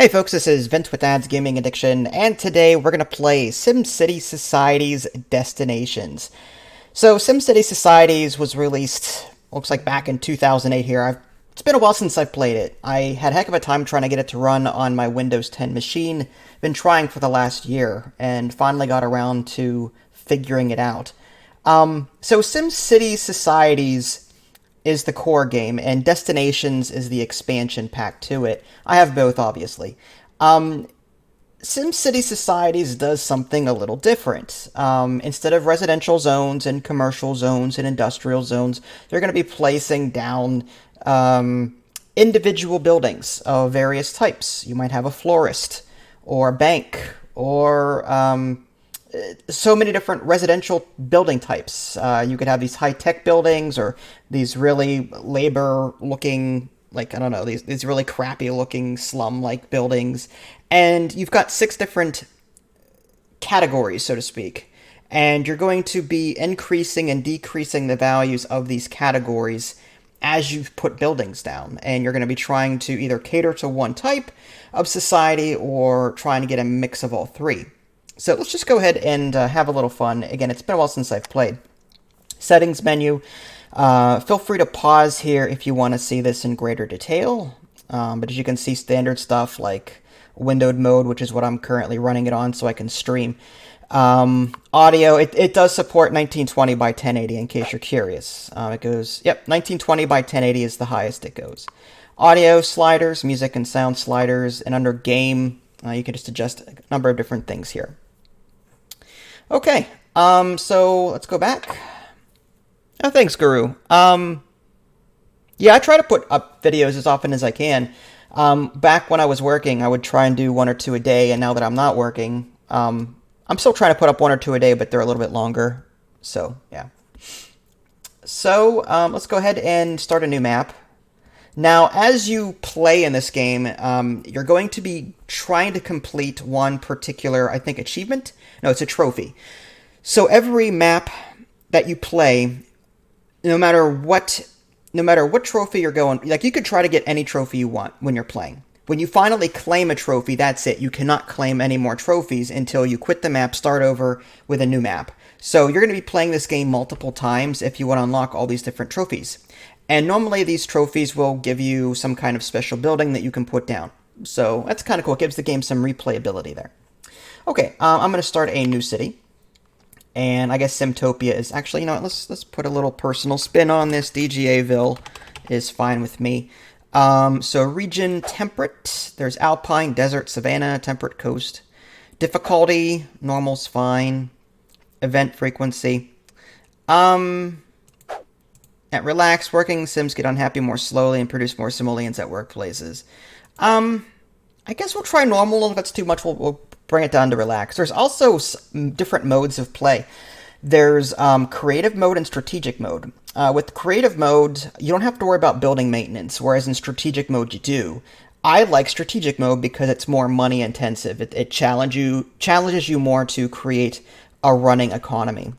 Hey folks, this is Vince with Ads Gaming Addiction, and today we're going to play SimCity Society's Destinations. So SimCity Societies was released, looks like back in 2008 here. It's been a while since I've played it. I had a heck of a time trying to get it to run on my Windows 10 machine. Been trying for the last year, and finally got around to figuring it out. So SimCity Societies is the core game, and Destinations is the expansion pack to it. I have both, obviously. SimCity Societies does something a little different. Instead of residential zones and commercial zones and industrial zones, they're going to be placing down individual buildings of various types. You might have a florist, or a bank, or so many different residential building types. You could have these high-tech buildings or these really labor-looking, like, I don't know, these really crappy-looking slum-like buildings. And you've got 6 different categories, so to speak. And you're going to be increasing and decreasing the values of these categories as you put buildings down. And you're going to be trying to either cater to one type of society or trying to get a mix of all 3. So let's just go ahead and have a little fun. Again, it's been a while since I've played. Settings menu. Feel free to pause here if you want to see this in greater detail. But as you can see, standard stuff like windowed mode, which is what I'm currently running it on so I can stream. Audio, it does support 1920 by 1080 in case you're curious. It goes, 1920 by 1080 is the highest it goes. Audio sliders, music and sound sliders, and under game, you can just adjust a number of different things here. Okay, so let's go back. Oh, thanks, Guru. Yeah, I try to put up videos as often as I can. Back when I was working, I would try and do 1 or 2 a day, and now that I'm not working, I'm still trying to put up 1 or 2 a day, but they're a little bit longer. So, yeah. So, let's go ahead and start a new map. Now, as you play in this game, you're going to be trying to complete one particular, I think, achievement. No, it's a trophy. So every map that you play, no matter what trophy you're going, like you could try to get any trophy you want when you're playing. When you finally claim a trophy, that's it. You cannot claim any more trophies until you quit the map, start over with a new map. So you're going to be playing this game multiple times if you want to unlock all these different trophies. And normally these trophies will give you some kind of special building that you can put down. So that's kind of cool. It gives the game some replayability there. Okay, I'm going to start a new city. And I guess Simtopia is actually, you know what, let's put a little personal spin on this. DGAville is fine with me. So region temperate. There's alpine, desert, savanna, temperate coast. Difficulty, normal's fine. Event frequency. At relax, working Sims get unhappy more slowly and produce more simoleons at workplaces. I guess we'll try normal. If that's too much, we'll bring it down to relax. There's also different modes of play. There's creative mode and strategic mode. With creative mode, you don't have to worry about building maintenance, whereas in strategic mode you do. I like strategic mode because it's more money intensive. It challenges you more to create a running economy.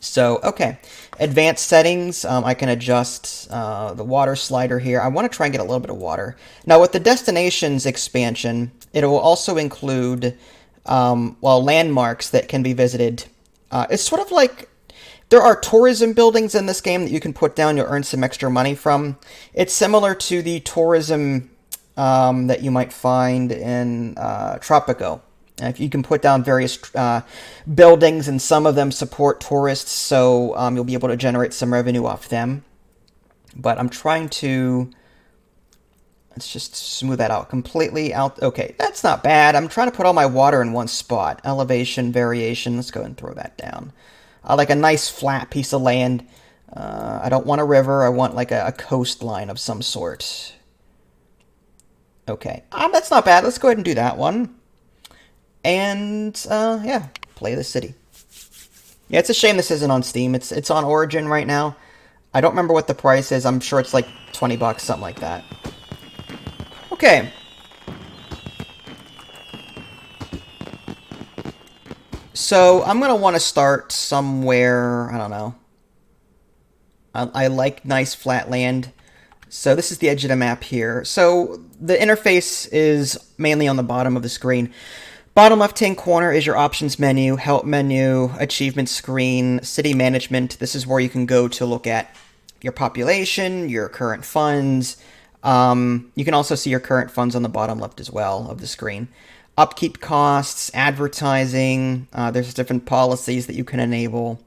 So, okay. Advanced settings, I can adjust the water slider here. I want to try and get a little bit of water. Now, with the Destinations expansion, it will also include, landmarks that can be visited. It's sort of like, there are tourism buildings in this game that you can put down, you'll earn some extra money from. It's similar to the tourism that you might find in Tropico. If you can put down various buildings, and some of them support tourists, so you'll be able to generate some revenue off them. But I'm trying to, let's just smooth that out completely out. Okay, that's not bad. I'm trying to put all my water in one spot. Elevation, variation, let's go and throw that down. I like a nice flat piece of land. I don't want a river, I want like a coastline of some sort. Okay, that's not bad. Let's go ahead and do that one. And, yeah, play the city. Yeah, it's a shame this isn't on Steam. It's on Origin right now. I don't remember what the price is. I'm sure it's like 20 bucks, something like that. Okay. So, I'm going to want to start somewhere, I don't know. I like nice flat land. So this is the edge of the map here. So the interface is mainly on the bottom of the screen. Bottom left-hand corner is your options menu, help menu, achievement screen, city management. This is where you can go to look at your population, your current funds. You can also see your current funds on the bottom left as well of the screen. Upkeep costs, advertising. There's different policies that you can enable.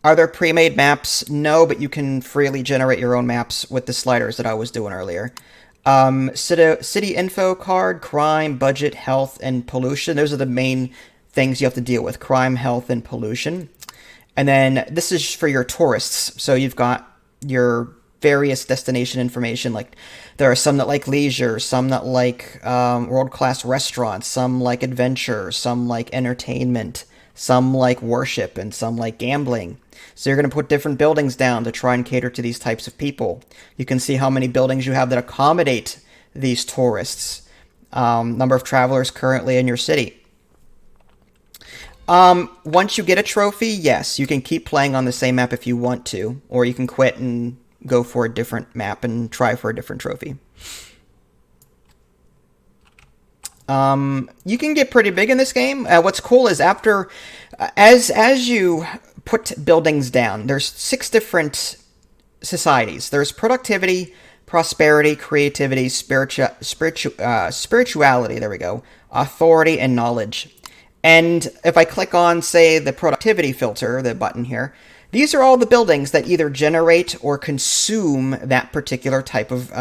Are there pre-made maps? No, but you can freely generate your own maps with the sliders that I was doing earlier. City info card, crime, budget, health, and pollution. Those are the main things you have to deal with: crime, health, and pollution. And then this is for your tourists. So you've got your various destination information. Like there are some that like leisure, some that like world-class restaurants, some like adventure, some like entertainment, some like worship, and some like gambling. So you're going to put different buildings down to try and cater to these types of people. You can see how many buildings you have that accommodate these tourists. Number of travelers currently in your city. Once you get a trophy, yes, you can keep playing on the same map if you want to, or you can quit and go for a different map and try for a different trophy. You can get pretty big in this game. What's cool is as you put buildings down, there's 6 different societies. There's productivity, prosperity, creativity, spirituality, there we go, authority, and knowledge. And if I click on, say, the productivity filter, the button here, these are all the buildings that either generate or consume that particular type of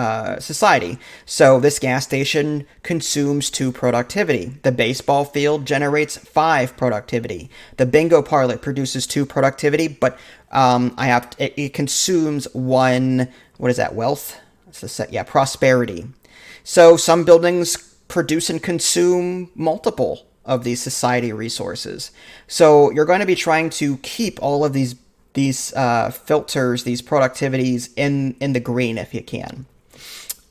society. So this gas station consumes 2 productivity. The baseball field generates 5 productivity. The bingo parlor produces 2 productivity, but it consumes 1. What is that? Wealth? Prosperity. So some buildings produce and consume multiple of these society resources. So you're going to be trying to keep all of these filters, these productivities in the green if you can.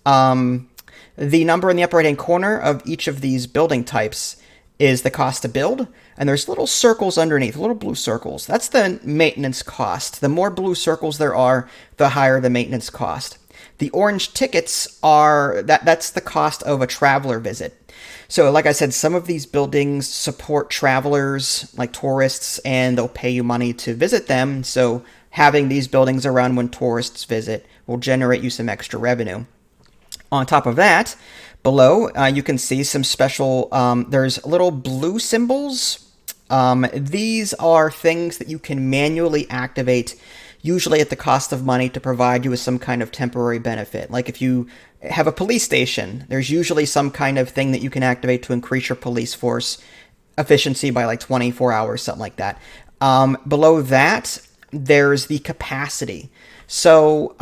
The number in the upper right-hand corner of each of these building types is the cost to build, and there's little circles underneath, little blue circles. That's the maintenance cost. The more blue circles there are, the higher the maintenance cost. The orange tickets that's the cost of a traveler visit. So like I said, some of these buildings support travelers, like tourists, and they'll pay you money to visit them. So having these buildings around when tourists visit will generate you some extra revenue. On top of that, below, you can see some special, there's little blue symbols. These are things that you can manually activate, usually at the cost of money, to provide you with some kind of temporary benefit. Like if you have a police station, there's usually some kind of thing that you can activate to increase your police force efficiency by like 24 hours, something like that. Below that, there's the capacity. So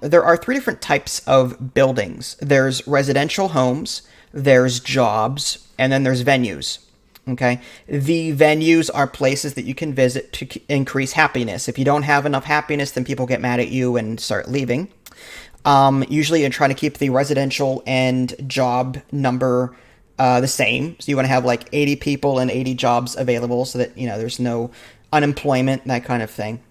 there are 3 different types of buildings. There's residential homes, there's jobs, and then there's venues. Okay, the venues are places that you can visit to increase happiness. If you don't have enough happiness, then people get mad at you and start leaving. Usually you're trying to keep the residential and job number the same. So you want to have like 80 people and 80 jobs available so that, there's no unemployment, that kind of thing.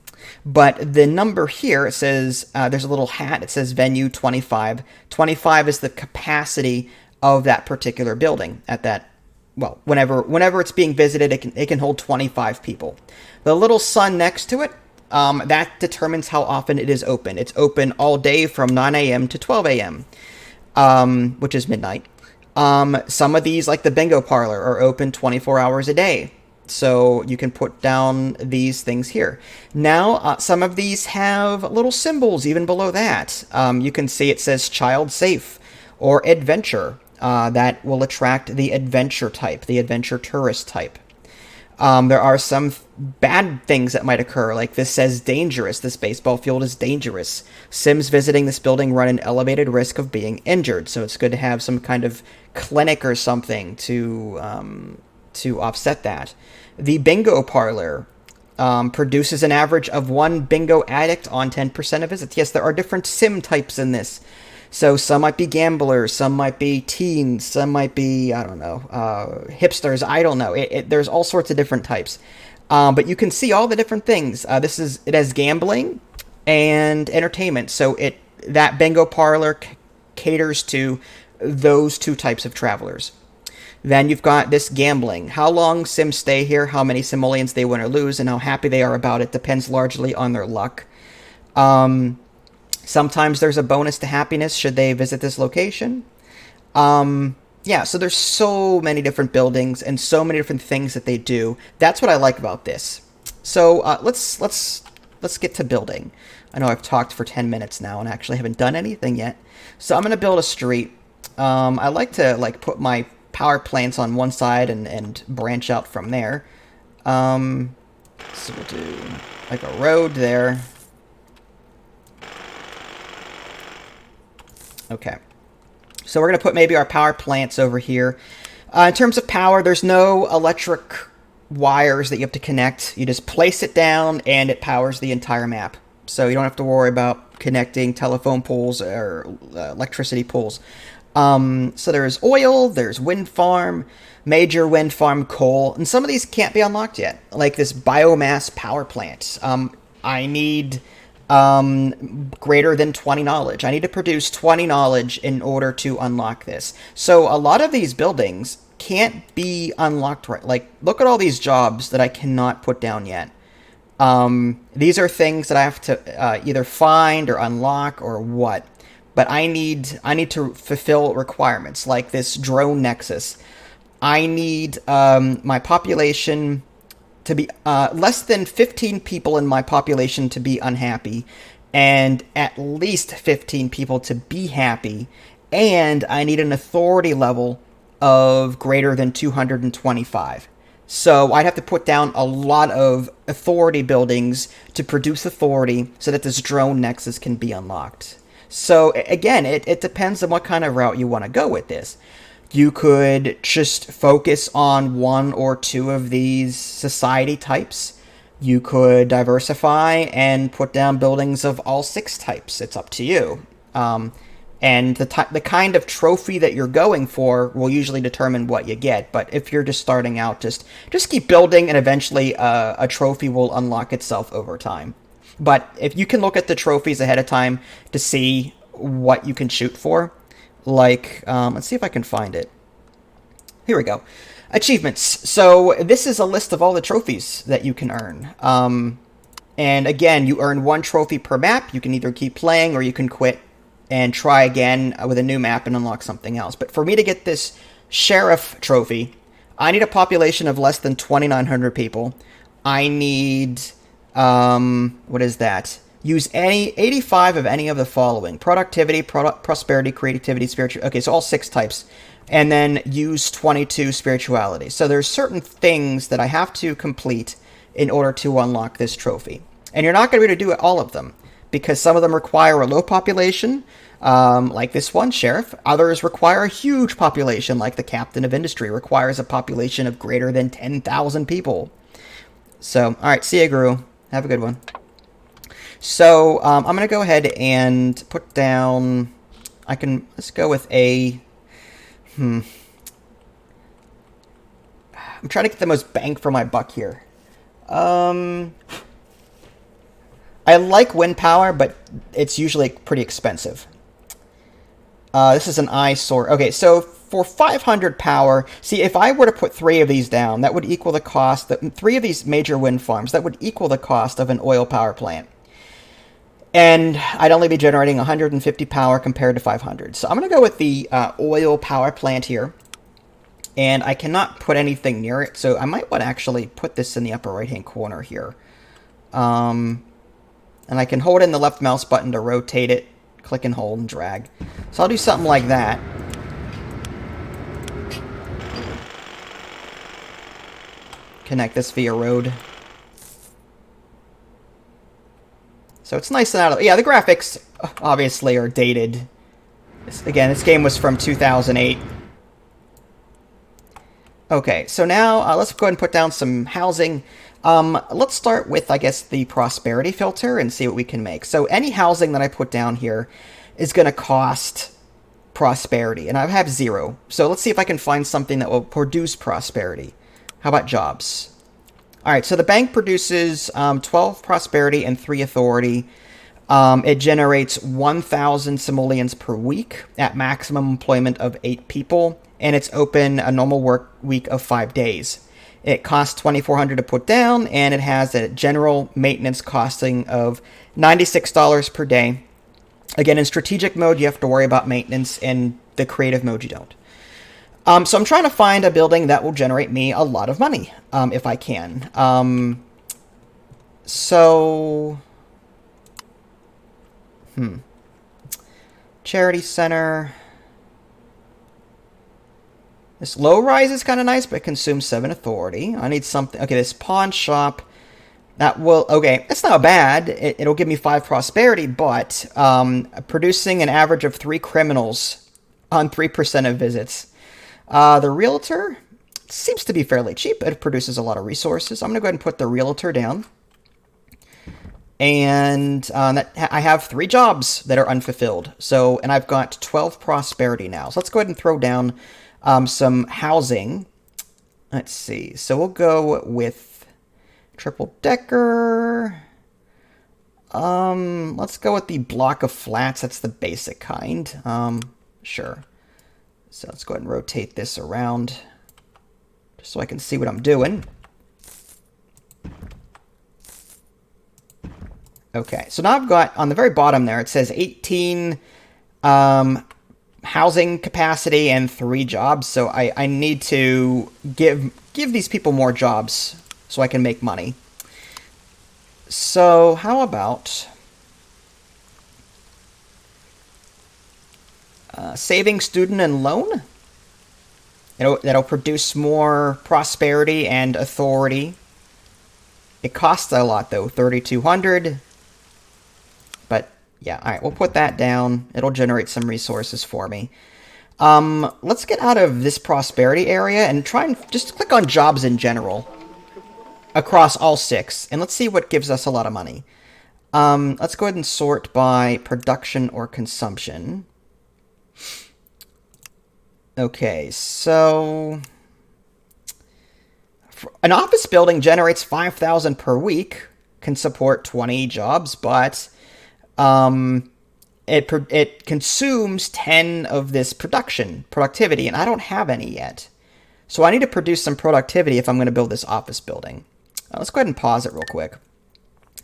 But the number here, it says, there's a little hat, it says venue 25. 25 is the capacity of that particular building at that. Well, whenever it's being visited, it can hold 25 people. The little sun next to it, that determines how often it is open. It's open all day from 9 a.m. to 12 a.m., which is midnight. Some of these, like the bingo parlor, are open 24 hours a day. So you can put down these things here. Now, some of these have little symbols even below that. You can see it says child safe or adventure. That will attract the adventure type, the adventure tourist type. There are some bad things that might occur, like this says dangerous. This baseball field is dangerous. Sims visiting this building run an elevated risk of being injured, so it's good to have some kind of clinic or something to offset that. The bingo parlor produces an average of 1 bingo addict on 10% of visits. Yes, there are different sim types in this. So some might be gamblers, some might be teens, some might be, hipsters, I don't know. There's all sorts of different types. But you can see all the different things. It has gambling and entertainment. So it that bingo parlor caters to those two types of travelers. Then you've got this gambling. How long Sims stay here, how many simoleons they win or lose, and how happy they are about it depends largely on their luck. Sometimes there's a bonus to happiness should they visit this location. Yeah, so there's so many different buildings and so many different things that they do. That's what I like about this. So let's get to building. I know I've talked for 10 minutes now and actually haven't done anything yet. So I'm going to build a street. I like to put my power plants on one side and branch out from there. So we'll do like a road there. Okay. So we're going to put maybe our power plants over here. In terms of power, there's no electric wires that you have to connect. You just place it down and it powers the entire map. So you don't have to worry about connecting telephone poles or electricity poles. So there's oil, there's wind farm, major wind farm, coal, and some of these can't be unlocked yet, like this biomass power plant. I need greater than 20 knowledge. I need to produce 20 knowledge in order to unlock this. So a lot of these buildings can't be unlocked right. Like, look at all these jobs that I cannot put down yet. These are things that I have to either find or unlock or what. But I need to fulfill requirements like this drone nexus. I need my population to be less than 15 people in my population to be unhappy, and at least 15 people to be happy, and I need an authority level of greater than 225. So I'd have to put down a lot of authority buildings to produce authority so that this drone nexus can be unlocked. So again, it depends on what kind of route you want to go with this. You could just focus on one or two of these society types. You could diversify and put down buildings of all 6 types. It's up to you. And the kind of trophy that you're going for will usually determine what you get. But if you're just starting out, just keep building, and eventually a trophy will unlock itself over time. But if you can look at the trophies ahead of time to see what you can shoot for, like, let's see if I can find it. Here we go. Achievements. So this is a list of all the trophies that you can earn. And again, you earn 1 trophy per map. You can either keep playing or you can quit and try again with a new map and unlock something else. But for me to get this sheriff trophy, I need a population of less than 2,900 people. I need... what is that? Use 85 of any of the following: productivity, prosperity, creativity, spiritual. Okay, so all 6 types. And then use 22 spirituality. So there's certain things that I have to complete in order to unlock this trophy. And you're not going to be able to do all of them, because some of them require a low population, like this one, sheriff. Others require a huge population, like the captain of industry requires a population of greater than 10,000 people. So, all right, see ya, Guru. Have a good one. So, I'm going to go ahead and put down... let's go with a... I'm trying to get the most bang for my buck here. I like wind power, but it's usually pretty expensive. This is an eyesore. Okay, so for 500 power, see, if I were to put 3 of these down, that would equal the cost... 3 of these major wind farms, that would equal the cost of an oil power plant. And I'd only be generating 150 power compared to 500. So I'm going to go with the oil power plant here. And I cannot put anything near it, so I might want to actually put this in the upper right-hand corner here. And I can hold in the left mouse button to rotate it, click and hold and drag. So I'll do something like that. Connect this via road. So it's nice and out of... Yeah, the graphics obviously are dated. Again, this game was from 2008. Okay, so now let's go ahead and put down some housing. Let's start with, I guess, the prosperity filter and see what we can make. So any housing that I put down here is going to cost prosperity, and I have 0. So let's see if I can find something that will produce prosperity. How about jobs? All right, so the bank produces 12 prosperity and 3 authority. It generates 1,000 simoleons per week at maximum employment of 8 people, and it's open a normal work week of 5 days. It costs 2,400 to put down, and it has a general maintenance costing of $96 per day. Again, in strategic mode, you have to worry about maintenance. In the creative mode, you don't. So I'm trying to find a building that will generate me a lot of money, if I can. So... Charity center. This low rise is kind of nice, but it consumes 7 authority. I need something. Okay, this pawn shop. That will... Okay, that's not bad. It'll give me 5 prosperity, but producing an average of 3 criminals on 3% of visits. The realtor seems to be fairly cheap. It produces a lot of resources. I'm going to go ahead and put the realtor down. And I have 3 jobs that are unfulfilled. So, and I've got 12 prosperity now. So let's go ahead and throw down some housing. Let's see. So we'll go with triple decker. Let's go with the block of flats. That's the basic kind. Sure. So let's go ahead and rotate this around just so I can see what I'm doing. Okay, so now I've got, on the very bottom there, it says 18 housing capacity and 3 jobs. So I need to give these people more jobs so I can make money. So how about saving student and loan? That'll produce more prosperity and authority. It costs a lot though, 3,200. But yeah, all right, we'll put that down. It'll generate some resources for me. Let's get out of this prosperity area and try and just click on jobs in general across all 6, and let's see what gives us a lot of money. Let's go ahead and sort by production or consumption. Okay, so an office building generates 5,000 per week, can support 20 jobs, but it consumes 10 of this productivity, and I don't have any yet. So I need to produce some productivity if I'm going to build this office building. Let's go ahead and pause it real quick.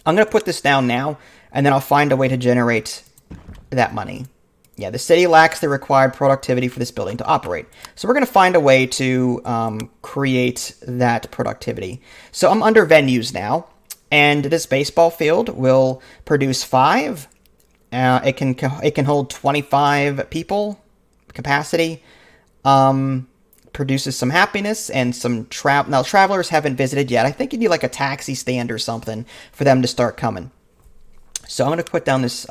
I'm going to put this down now, and then I'll find a way to generate that money. Yeah, the city lacks the required productivity for this building to operate. So we're going to find a way to create that productivity. So I'm under venues now, and this baseball field will produce 5. It can hold 25 people capacity. Produces some happiness and some travel. Now, travelers haven't visited yet. I think you need like a taxi stand or something for them to start coming. So I'm going to put down this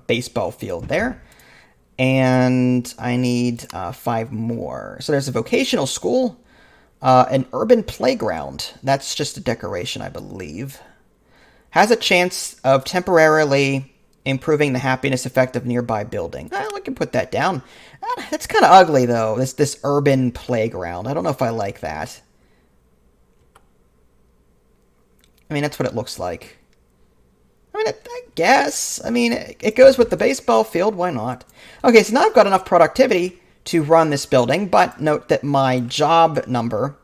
baseball field there. And I need 5 more. So there's a vocational school, an urban playground. That's just a decoration, I believe. Has a chance of temporarily improving the happiness effect of nearby building. We can put that down. That's kind of ugly, though, this urban playground. I don't know if I like that. I mean, that's what it looks like. I mean, I guess. I mean, it goes with the baseball field. Why not? Okay, so now I've got enough productivity to run this building, but note that my job number,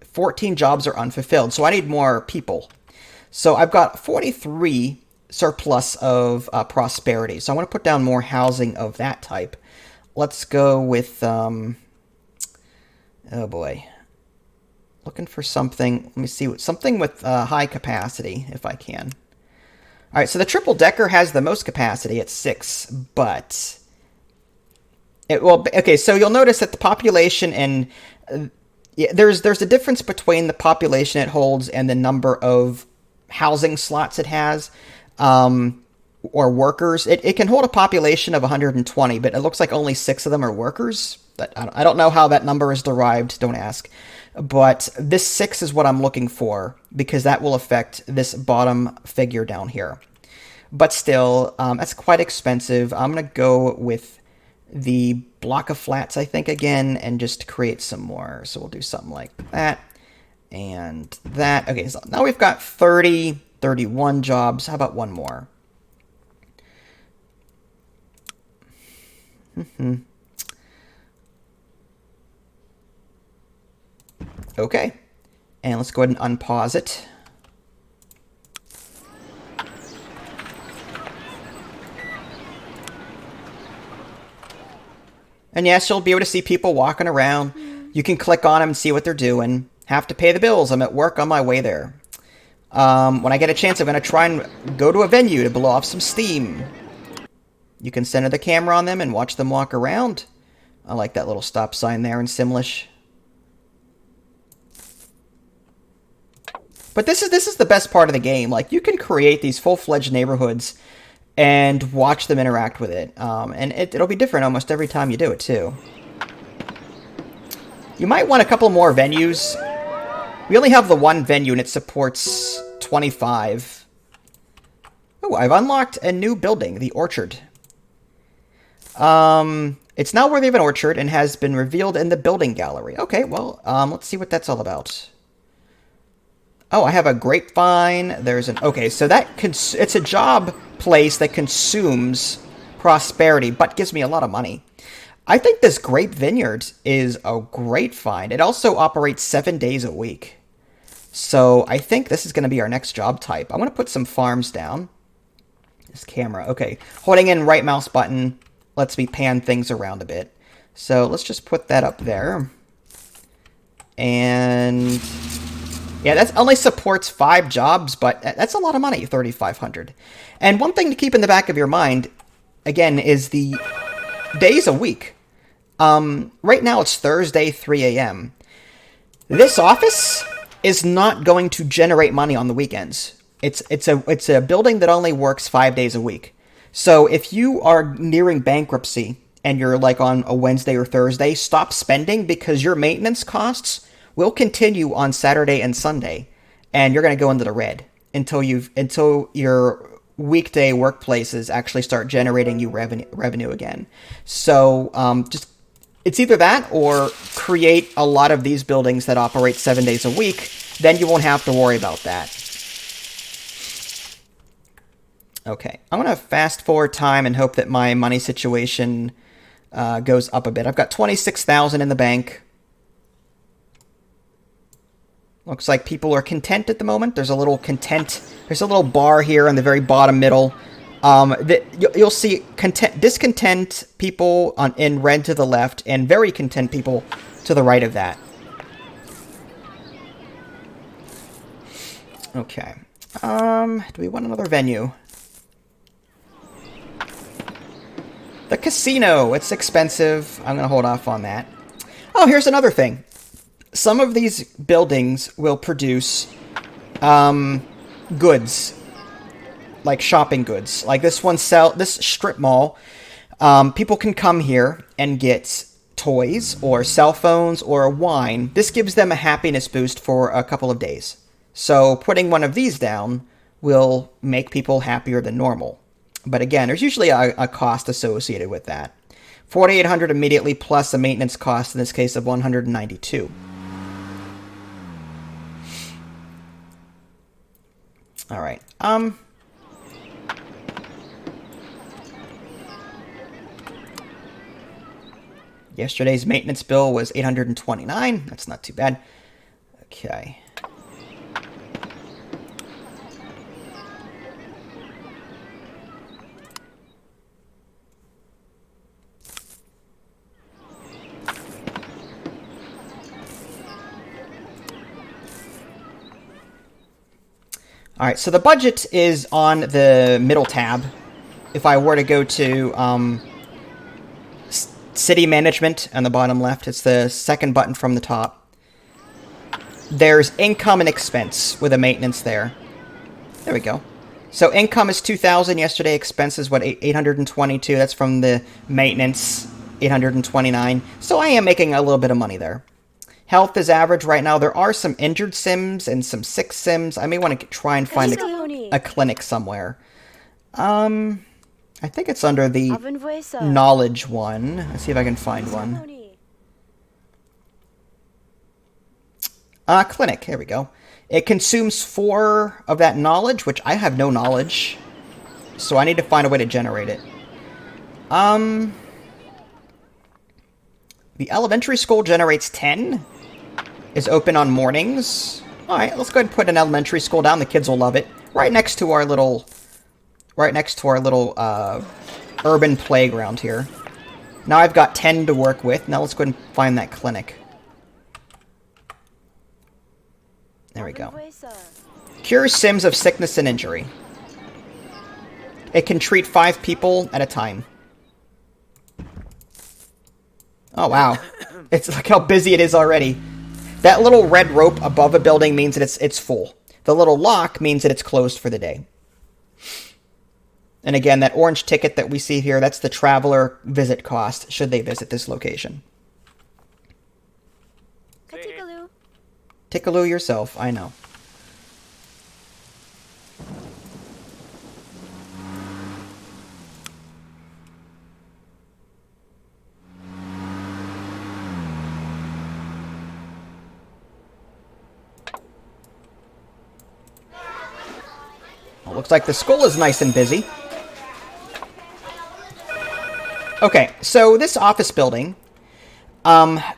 14 jobs are unfulfilled, so I need more people. So I've got 43 surplus of prosperity, so I want to put down more housing of that type. Let's go with, oh boy. Looking for something, let me see, something with high capacity, if I can. All right, so the triple decker has the most capacity at 6, but okay. So you'll notice that the population and there's a difference between the population it holds and the number of housing slots it has, or workers. It can hold a population of 120, but it looks like only 6 of them are workers. But I don't know how that number is derived. Don't ask. But this 6 is what I'm looking for, because that will affect this bottom figure down here. But still, that's quite expensive. I'm going to go with the block of flats, I think, again, and just create some more. So we'll do something like that and that. Okay, so now we've got 31 jobs. How about one more? Okay. And let's go ahead and unpause it. And yes, you'll be able to see people walking around. You can click on them and see what they're doing. Have to pay the bills. I'm at work on my way there. When I get a chance, I'm going to try and go to a venue to blow off some steam. You can center the camera on them and watch them walk around. I like that little stop sign there in Simlish. But this is the best part of the game. Like, you can create these full-fledged neighborhoods and watch them interact with it. And it'll be different almost every time you do it, too. You might want a couple more venues. We only have the one venue, and it supports 25. Oh, I've unlocked a new building, the Orchard. It's now worthy of an orchard and has been revealed in the building gallery. Okay, well, let's see what that's all about. Oh, I have a grapevine. There's an... Okay, so that it's a job place that consumes prosperity, but gives me a lot of money. I think this grape vineyard is a great find. It also operates 7 days a week. So I think this is going to be our next job type. I'm going to put some farms down. This camera. Okay, holding in right mouse button lets me pan things around a bit. So let's just put that up there. And... yeah, that only supports 5 jobs, but that's a lot of money, 3,500. And one thing to keep in the back of your mind, again, is the days a week. Right now it's Thursday, 3 a.m. This office is not going to generate money on the weekends. It's a building that only works 5 days a week. So if you are nearing bankruptcy and you're like on a Wednesday or Thursday, stop spending because your maintenance costs will continue on Saturday and Sunday, and you're going to go into the red until your weekday workplaces actually start generating you revenue again. So just it's either that or create a lot of these buildings that operate 7 days a week. Then you won't have to worry about that. Okay, I'm going to fast forward time and hope that my money situation goes up a bit. I've got 26,000 in the bank. Looks like people are content at the moment. There's a little bar here in the very bottom middle. You'll see discontent people in red to the left and very content people to the right of that. Okay. Do we want another venue? The casino. It's expensive. I'm going to hold off on that. Oh, here's another thing. Some of these buildings will produce goods, like shopping goods. Like this strip mall. People can come here and get toys or cell phones or wine. This gives them a happiness boost for a couple of days. So putting one of these down will make people happier than normal. But again, there's usually a cost associated with that. 4,800 immediately plus a maintenance cost in this case of 192. All right. Yesterday's maintenance bill was 829. That's not too bad. Okay. All right, so the budget is on the middle tab. If I were to go to city management on the bottom left, it's the second button from the top. There's income and expense with a maintenance there. There we go. So income is 2,000 yesterday. Expenses, what, 822? That's from the maintenance, 829. So I am making a little bit of money there. Health is average right now. There are some injured Sims and some sick Sims. I may want to try and find a clinic somewhere. I think it's under the knowledge one. Let's see if I can find one. Clinic. Here we go. It consumes 4 of that knowledge, which I have no knowledge. So I need to find a way to generate it. The elementary school generates 10. Is open on mornings. All right, let's go ahead and put an elementary school down. The kids will love it. Right next to our little urban playground here. Now I've got 10 to work with. Now let's go ahead and find that clinic. There we go. Cures Sims of sickness and injury. It can treat 5 people at a time. Oh, wow. It's like how busy it is already. That little red rope above a building means that it's full. The little lock means that it's closed for the day. And again, that orange ticket that we see here, that's the traveler visit cost, should they visit this location. Tickaloo yourself, I know. Well, looks like the school is nice and busy. Okay, so this office building,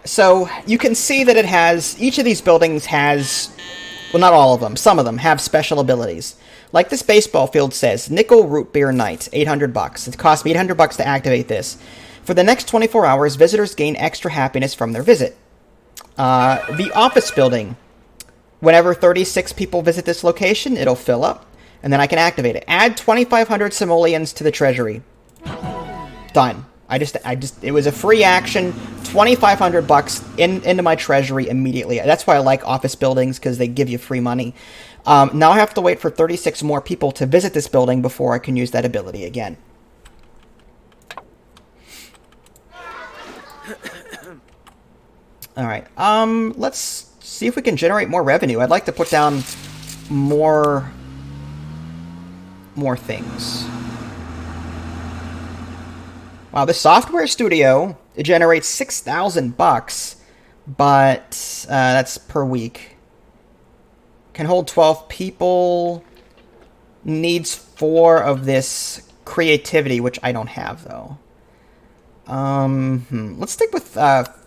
so you can see that it has, each of these buildings has, well, not all of them, some of them have special abilities. Like this baseball field says, Nickel Root Beer Night, $800. It cost me $800 to activate this. For the next 24 hours, visitors gain extra happiness from their visit. The office building, whenever 36 people visit this location, it'll fill up, and then I can activate it. Add 2,500 simoleons to the treasury. Done. It was a free action, $2,500 into my treasury immediately. That's why I like office buildings, because they give you free money. Now I have to wait for 36 more people to visit this building before I can use that ability again. Alright, let's see if we can generate more revenue. I'd like to put down more things. Wow, this software studio, it generates $6,000, but that's per week. Can hold 12 people. Needs 4 of this creativity, which I don't have, though. Let's stick with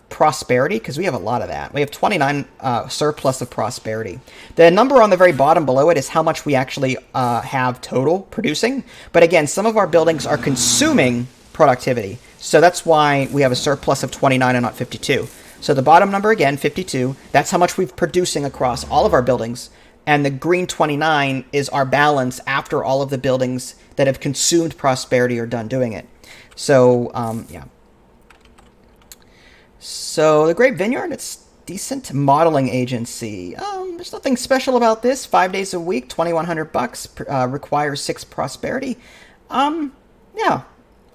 prosperity, because we have a lot of that. We have 29 surplus of prosperity. The number on the very bottom below it is how much we actually have total producing. But again, some of our buildings are consuming productivity. So that's why we have a surplus of 29 and not 52. So the bottom number again, 52, that's how much we're producing across all of our buildings. And the green 29 is our balance after all of the buildings that have consumed prosperity are done doing it. So, yeah. So the Great Vineyard, it's decent. Modeling agency. There's nothing special about this. 5 days a week, $2,100, requires 6 prosperity. Yeah.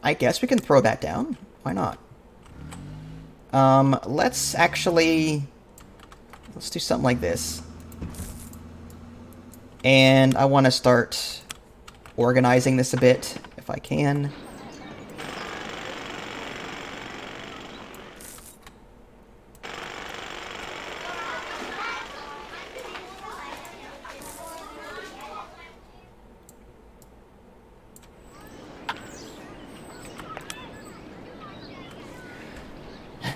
I guess we can throw that down. Why not? Let's do something like this. And I want to start organizing this a bit, if I can.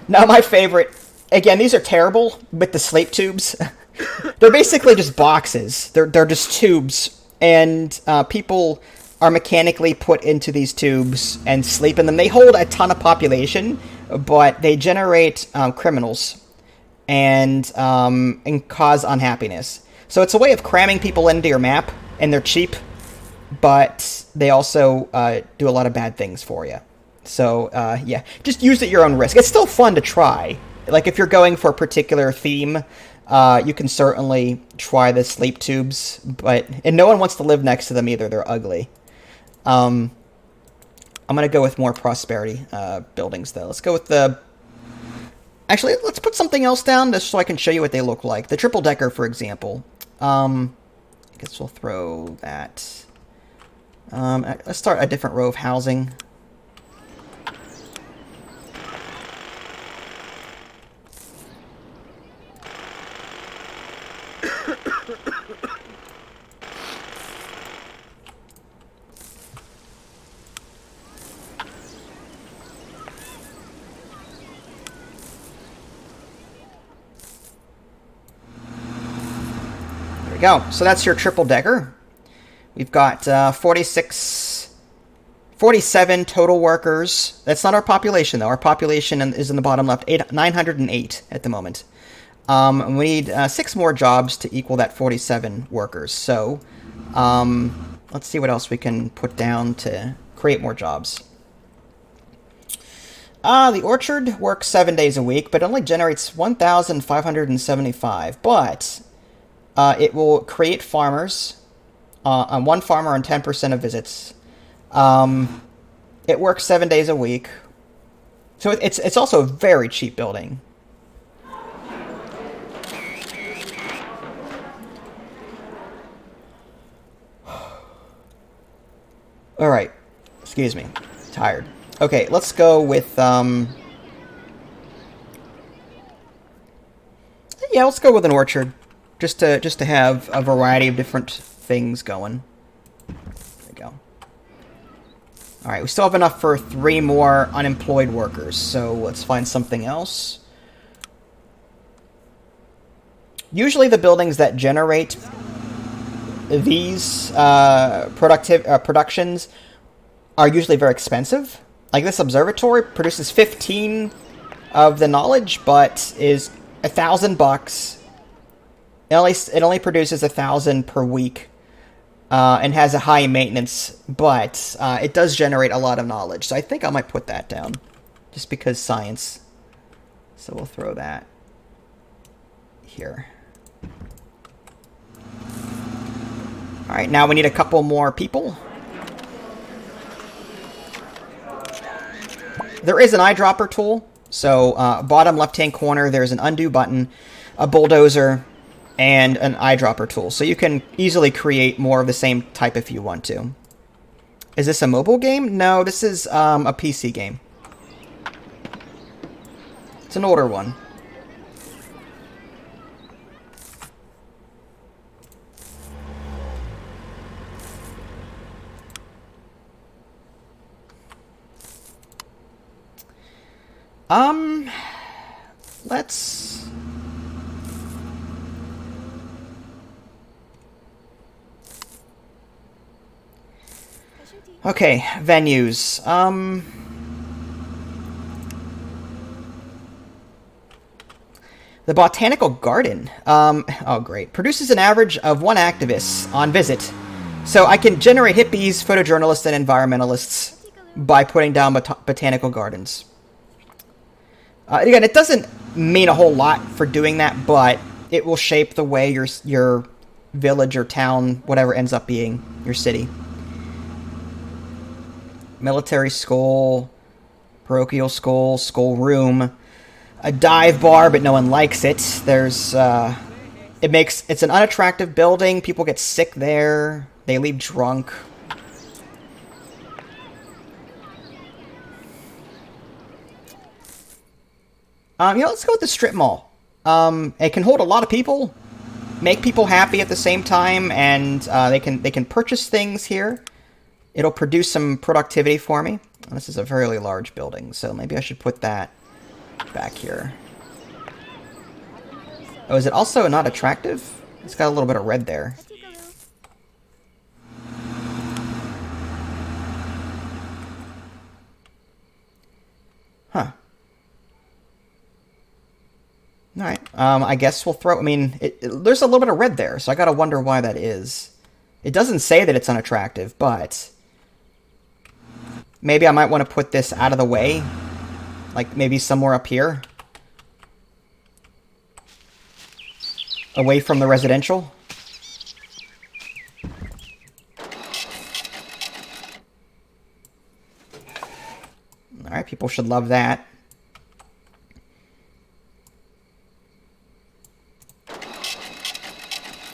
Now my favorite, again, these are terrible with the sleep tubes. They're basically just boxes. They're just tubes, and people are mechanically put into these tubes and sleep in them. They hold a ton of population, but they generate criminals and cause unhappiness. So it's a way of cramming people into your map, and they're cheap, but they also do a lot of bad things for you. So, yeah, just use it at your own risk. It's still fun to try. Like, if you're going for a particular theme, you can certainly try the sleep tubes, and no one wants to live next to them either. They're ugly. I'm going to go with more prosperity buildings, though. Let's go with actually, let's put something else down just so I can show you what they look like. The triple-decker, for example. I guess we'll throw that. Let's start a different row of housing. we go. So that's your triple decker. We've got 47 total workers. That's not our population, though. Our population is in the bottom left, 908 at the moment. And we need 6 more jobs to equal that 47 workers. So let's see what else we can put down to create more jobs. The orchard works 7 days a week, but only generates 1,575. But it will create farmers, on one farmer on 10% of visits. It works 7 days a week. So it's also a very cheap building. Alright. Excuse me. Tired. Okay, let's go with, yeah, let's go with an orchard. Just to have a variety of different things going. There we go. Alright, we still have enough for 3 more unemployed workers, so let's find something else. Usually the buildings that generate these productions are usually very expensive. Like this observatory produces 15 of the knowledge, but is $1,000. It only produces 1,000 per week, and has a high maintenance, but it does generate a lot of knowledge. So I think I might put that down, just because science. So we'll throw that here. All right, now we need a couple more people. There is an eyedropper tool. So bottom left-hand corner, there's an undo button, a bulldozer, and an eyedropper tool. So you can easily create more of the same type if you want to. Is this a mobile game? No, this is a PC game. It's an older one. Let's... Okay, venues. The Botanical Garden. Oh, great. Produces an average of 1 activist on visit. So I can generate hippies, photojournalists, and environmentalists by putting down botanical gardens. Again, it doesn't mean a whole lot for doing that, but it will shape the way your village or town, whatever ends up being, your city. Military school, parochial school, schoolroom, a dive bar, but no one likes it. There's, it's an unattractive building. People get sick there. They leave drunk. Let's go with the strip mall. It can hold a lot of people, make people happy at the same time, and they can purchase things here. It'll produce some productivity for me. This is a fairly large building, so maybe I should put that back here. Oh, is it also not attractive? It's got a little bit of red there. Huh. Alright, I guess we'll throw... I mean, there's a little bit of red there, so I gotta wonder why that is. It doesn't say that it's unattractive, but... maybe I might want to put this out of the way. Like, maybe somewhere up here. Away from the residential. Alright, people should love that.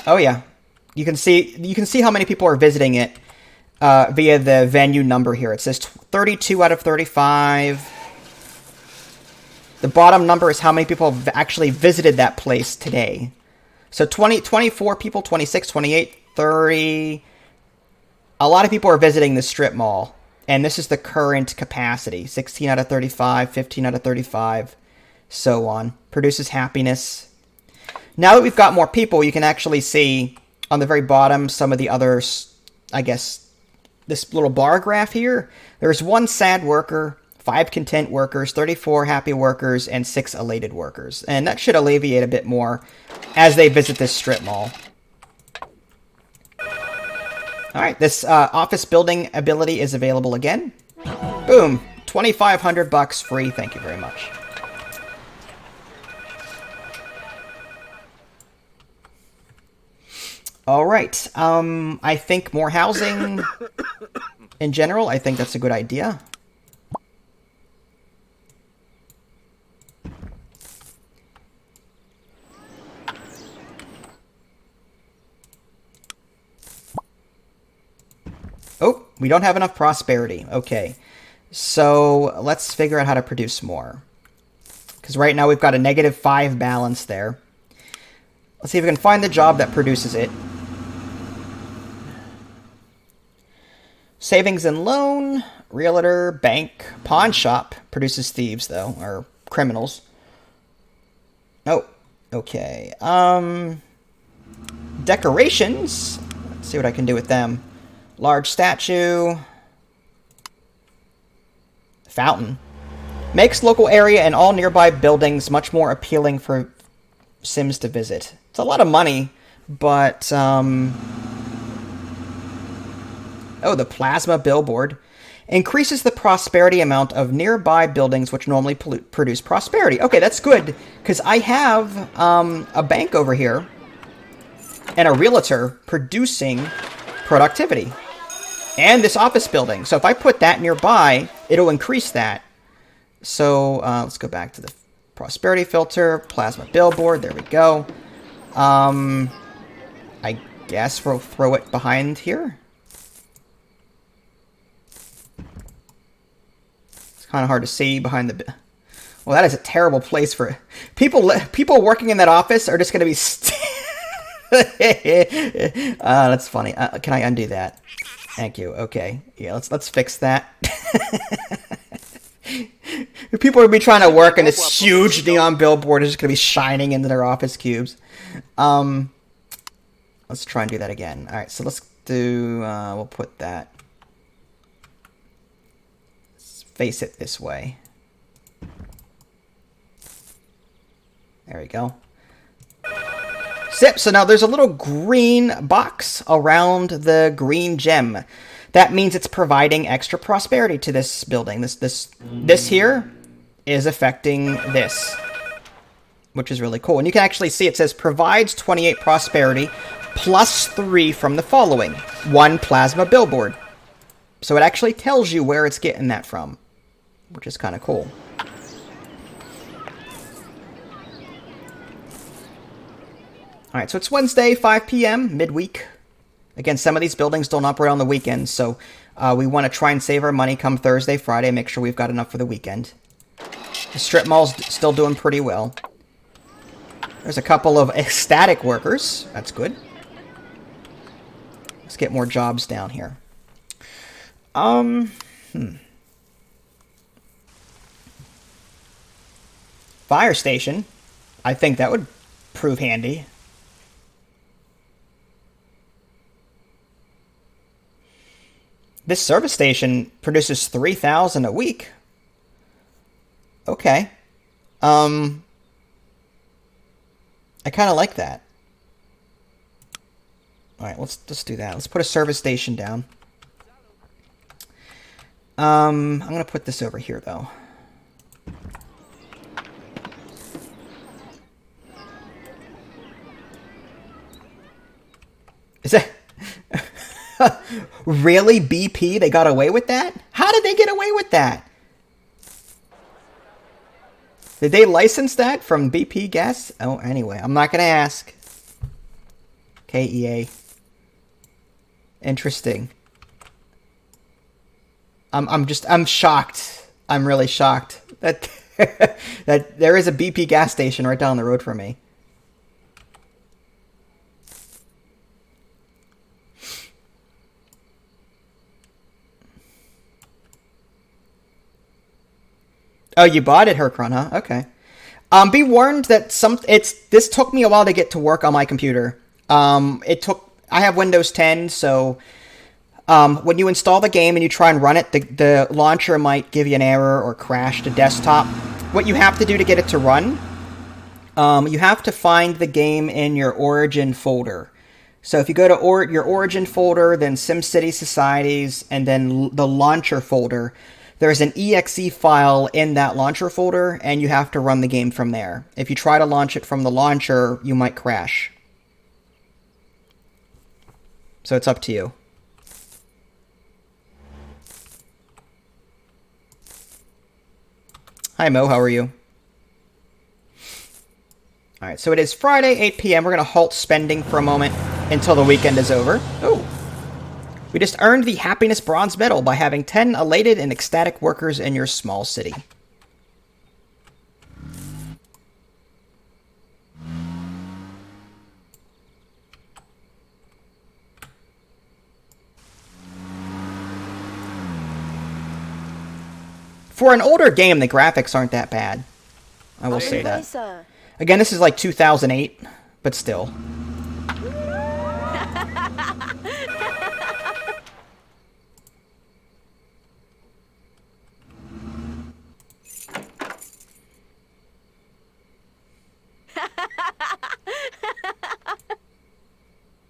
Oh yeah, you can see how many people are visiting it via the venue number here. It says 32 out of 35. The bottom number is how many people have actually visited that place today. So 24 people, 26, 28, 30. A lot of people are visiting the strip mall, and this is the current capacity. 16 out of 35, 15 out of 35, so on. Produces happiness. Now that we've got more people, you can actually see on the very bottom, some of the others, I guess, this little bar graph here, there's 1 sad worker, 5 content workers, 34 happy workers, and 6 elated workers. And that should alleviate a bit more as they visit this strip mall. All right, this office building ability is available again. Boom, $2,500 free. Thank you very much. All right, I think more housing in general, I think that's a good idea. Oh, we don't have enough prosperity. Okay. So let's figure out how to produce more. Because right now we've got a -5 balance there. Let's see if we can find the job that produces it. Savings and loan, realtor, bank, pawn shop produces thieves though, or criminals. Oh, okay. Decorations. Let's see what I can do with them. Large statue. Fountain. Makes local area and all nearby buildings much more appealing for Sims to visit. It's a lot of money, but... Oh, the plasma billboard. Increases the prosperity amount of nearby buildings which normally produce prosperity. Okay, that's good, because I have a bank over here and a realtor producing productivity. And this office building. So if I put that nearby, it'll increase that. So let's go back to the prosperity filter. Plasma billboard. There we go. I guess we'll throw it behind here. It's kind of hard to see behind the... Well, that is a terrible place for... People working in that office are just going to be... That's funny. Can I undo that? Thank you. Okay. Yeah, let's fix that. People are going to be trying to work and this huge neon billboard is just going to be shining into their office cubes. Let's try and do that again. All right, so let's do, we'll put that, let's face it this way. There we go. So now there's a little green box around the green gem. That means it's providing extra prosperity to this building. This here is affecting this, which is really cool. And you can actually see it says provides 28 prosperity plus 3 from the following. 1 plasma billboard. So it actually tells you where it's getting that from, which is kind of cool. All right, so it's Wednesday, 5 p.m., midweek. Again, some of these buildings don't operate on the weekends, so we want to try and save our money come Thursday, Friday, make sure we've got enough for the weekend. The strip mall's still doing pretty well. There's a couple of ecstatic workers. That's good. Let's get more jobs down here. Fire station. I think that would prove handy. This service station produces 3,000 a week. Okay. I kind of like that. All right, let's do that. Let's put a service station down. I'm going to put this over here, though. Is that... Really, BP? They got away with that? How did they get away with that? Did they license that from BP Gas? Oh, anyway, I'm not going to ask. KEA. Interesting. I'm shocked. I'm really shocked that that there is a BP gas station right down the road from me. Oh, you bought it, Hercron, huh? Okay. Be warned that this took me a while to get to work on my computer. It took I have Windows 10, so when you install the game and you try and run it, the launcher might give you an error or crash to desktop. What you have to do to get it to run, you have to find the game in your Origin folder. So if you go to your Origin folder, then SimCity Societies, and then the launcher folder, there's an exe file in that launcher folder, and you have to run the game from there. If you try to launch it from the launcher, you might crash. So it's up to you. Hi Mo, how are you? Alright, so it is Friday, 8 p.m. We're going to halt spending for a moment until the weekend is over. Oh! We just earned the Happiness Bronze Medal by having 10 elated and ecstatic workers in your small city. For an older game, the graphics aren't that bad. I will say that. Again, this is like 2008, but still.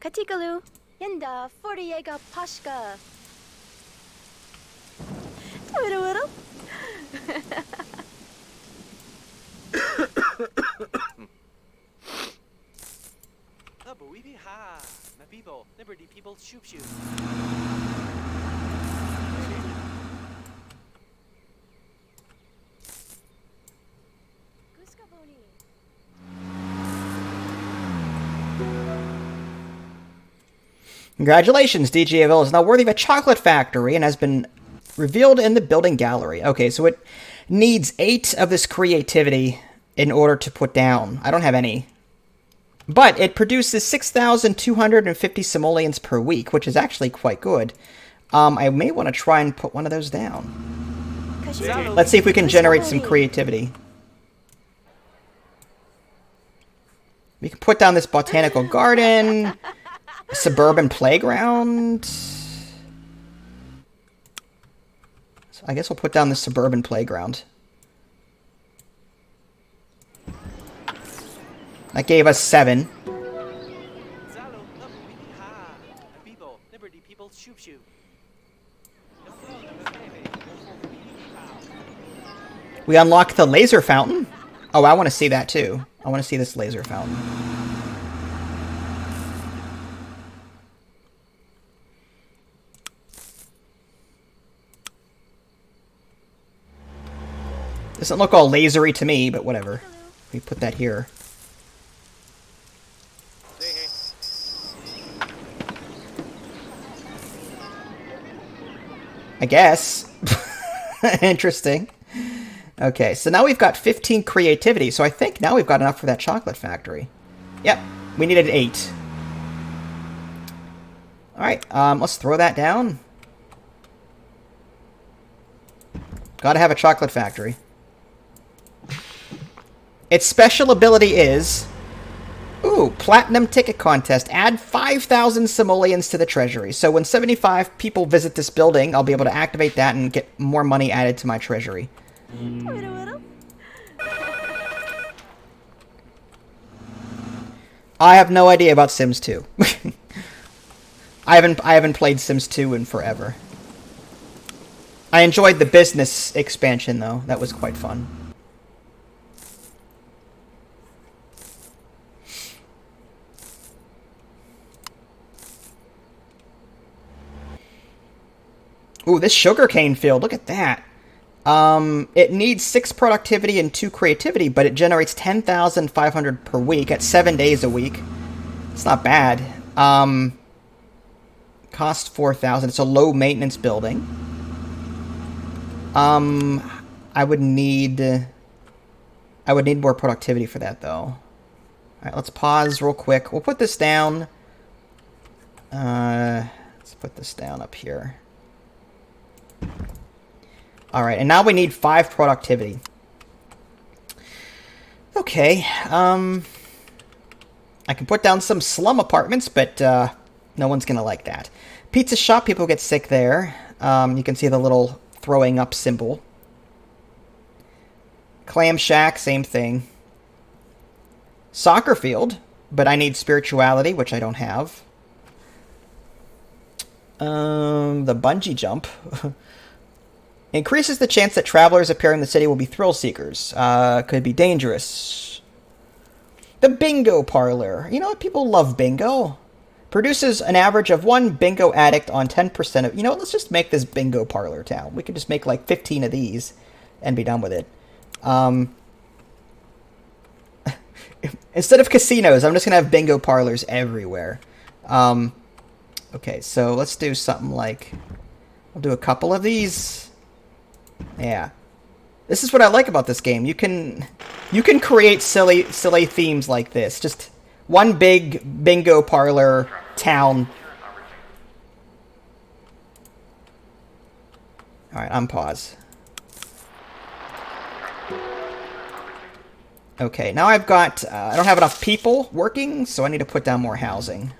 Katikalu, Yenda, Fortiega, Pashka. Twiddle. Liberty people, shoop shoop. Congratulations, DGA is now worthy of a chocolate factory and has been revealed in the building gallery. Okay, so it needs 8 of this creativity in order to put down. I don't have any. But it produces 6,250 simoleons per week, which is actually quite good. I may want to try and put one of those down. Let's see if we can generate some creativity. We can put down this botanical garden, suburban playground. So I guess we'll put down the suburban playground. That gave us 7. We unlocked the laser fountain. Oh, I want to see that too. I want to see this laser fountain. Doesn't look all lasery to me, but whatever. We put that here. I guess. Interesting. Okay, so now we've got 15 creativity, so I think now we've got enough for that chocolate factory. Yep, we needed 8. Alright, let's throw that down. Gotta have a chocolate factory. Its special ability is... Ooh, Platinum Ticket Contest. Add 5,000 simoleons to the treasury. So when 75 people visit this building, I'll be able to activate that and get more money added to my treasury. I have no idea about Sims 2. I haven't played Sims 2 in forever. I enjoyed the business expansion though. That was quite fun. Ooh, this sugarcane field, look at that. It needs 6 productivity and 2 creativity, but it generates 10,500 per week at 7 days a week. It's not bad. Cost 4,000. It's a low maintenance building. I would need more productivity for that though. All right, let's pause real quick. We'll put this down. Let's put this down up here. Alright, and now we need 5 productivity. Okay, I can put down some slum apartments, but, No one's going to like that. Pizza shop, people get sick there. You can see the little throwing up symbol. Clam shack, same thing. Soccer field, but I need spirituality, which I don't have. The bungee jump. Increases the chance that travelers appearing in the city will be thrill seekers. Could be dangerous. The bingo parlor. You know what? People love bingo. Produces an average of 1 bingo addict on 10% of... You know what? Let's just make this bingo parlor town. We could just make like 15 of these and be done with it. Instead of casinos, I'm just going to have bingo parlors everywhere. Okay, so let's do something like... I'll do a couple of these. Yeah. This is what I like about this game. You can create silly themes like this. Just one big bingo parlor town. Alright, unpause. Okay, now I've got... I don't have enough people working, so I need to put down more housing.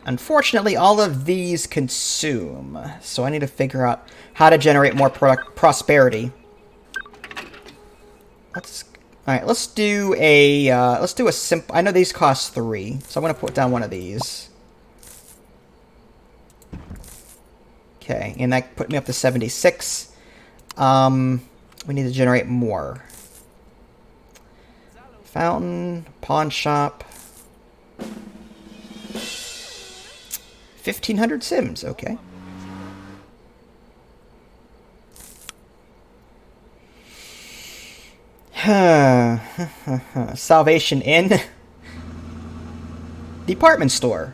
Unfortunately, all of these consume, so I need to figure out how to generate more prosperity. Let's do a simple... I know these cost 3, so I'm going to put down one of these. Okay, and that put me up to 76. We need to generate more. Fountain, pawn shop. 1,500 Sims, okay. Salvation Inn. Department store.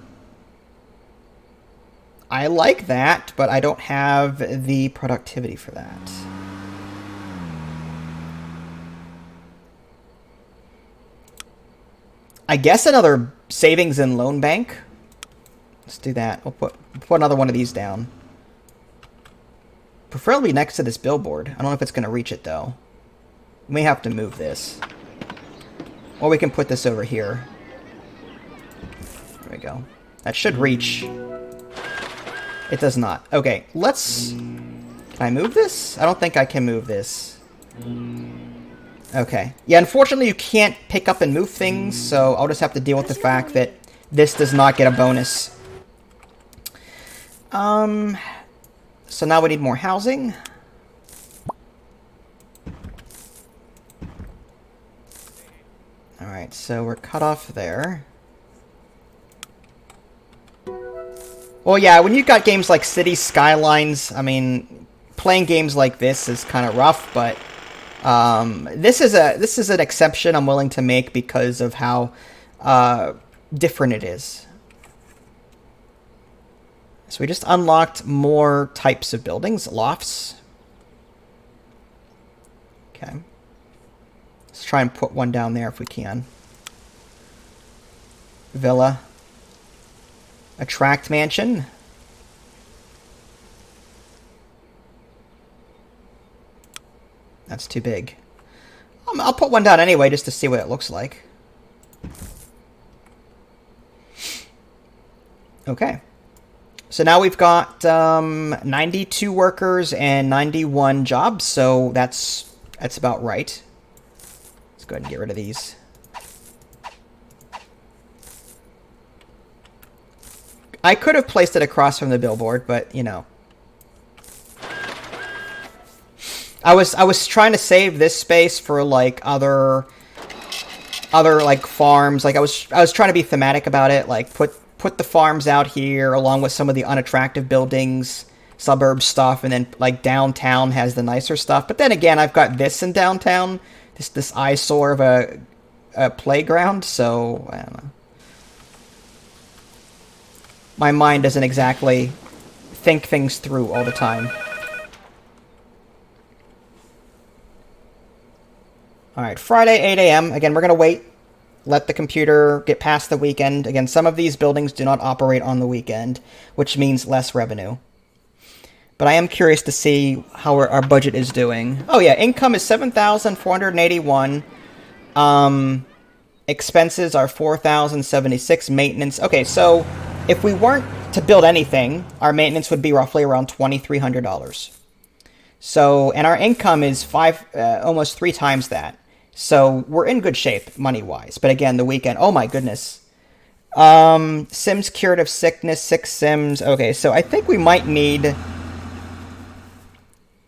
I like that, but I don't have the productivity for that. I guess another savings and loan bank. Let's do that. We'll put another one of these down. Preferably next to this billboard. I don't know if it's going to reach it, though. We may have to move this. Or we can put this over here. There we go. That should reach. It does not. Okay, let's... Can I move this? I don't think I can move this. Okay. Yeah, unfortunately you can't pick up and move things, so I'll just have to deal with the fact that this does not get a bonus. So now we need more housing. Alright, so we're cut off there. Well, yeah, when you've got games like City Skylines, I mean, playing games like this is kind of rough, but this is an exception I'm willing to make because of how different it is. So we just unlocked more types of buildings, lofts. Okay. Let's try and put one down there if we can. Villa. Attract mansion. That's too big. I'll put one down anyway just to see what it looks like. Okay. So now we've got 92 workers and 91 jobs, so that's about right. Let's go ahead and get rid of these. I could have placed it across from the billboard, but you know. I was trying to save this space for like other like farms. Like I was trying to be thematic about it, like put the farms out here along with some of the unattractive buildings, suburb stuff, and then like downtown has the nicer stuff. But then again, I've got this in downtown, this eyesore of a playground, so I don't know. My mind doesn't exactly think things through all the time. Alright, Friday, 8 a.m. Again, we're going to wait. Let the computer get past the weekend. Again, some of these buildings do not operate on the weekend, which means less revenue. But I am curious to see how our budget is doing. Oh yeah, income is 7,481. Expenses are 4,076. Maintenance. Okay, so if we weren't to build anything, our maintenance would be roughly around $2,300. So, and our income is almost 3 times that. So we're in good shape money-wise. But again, the weekend. Oh my goodness. Sims cured of sickness. 6 Sims. Okay, so I think we might need.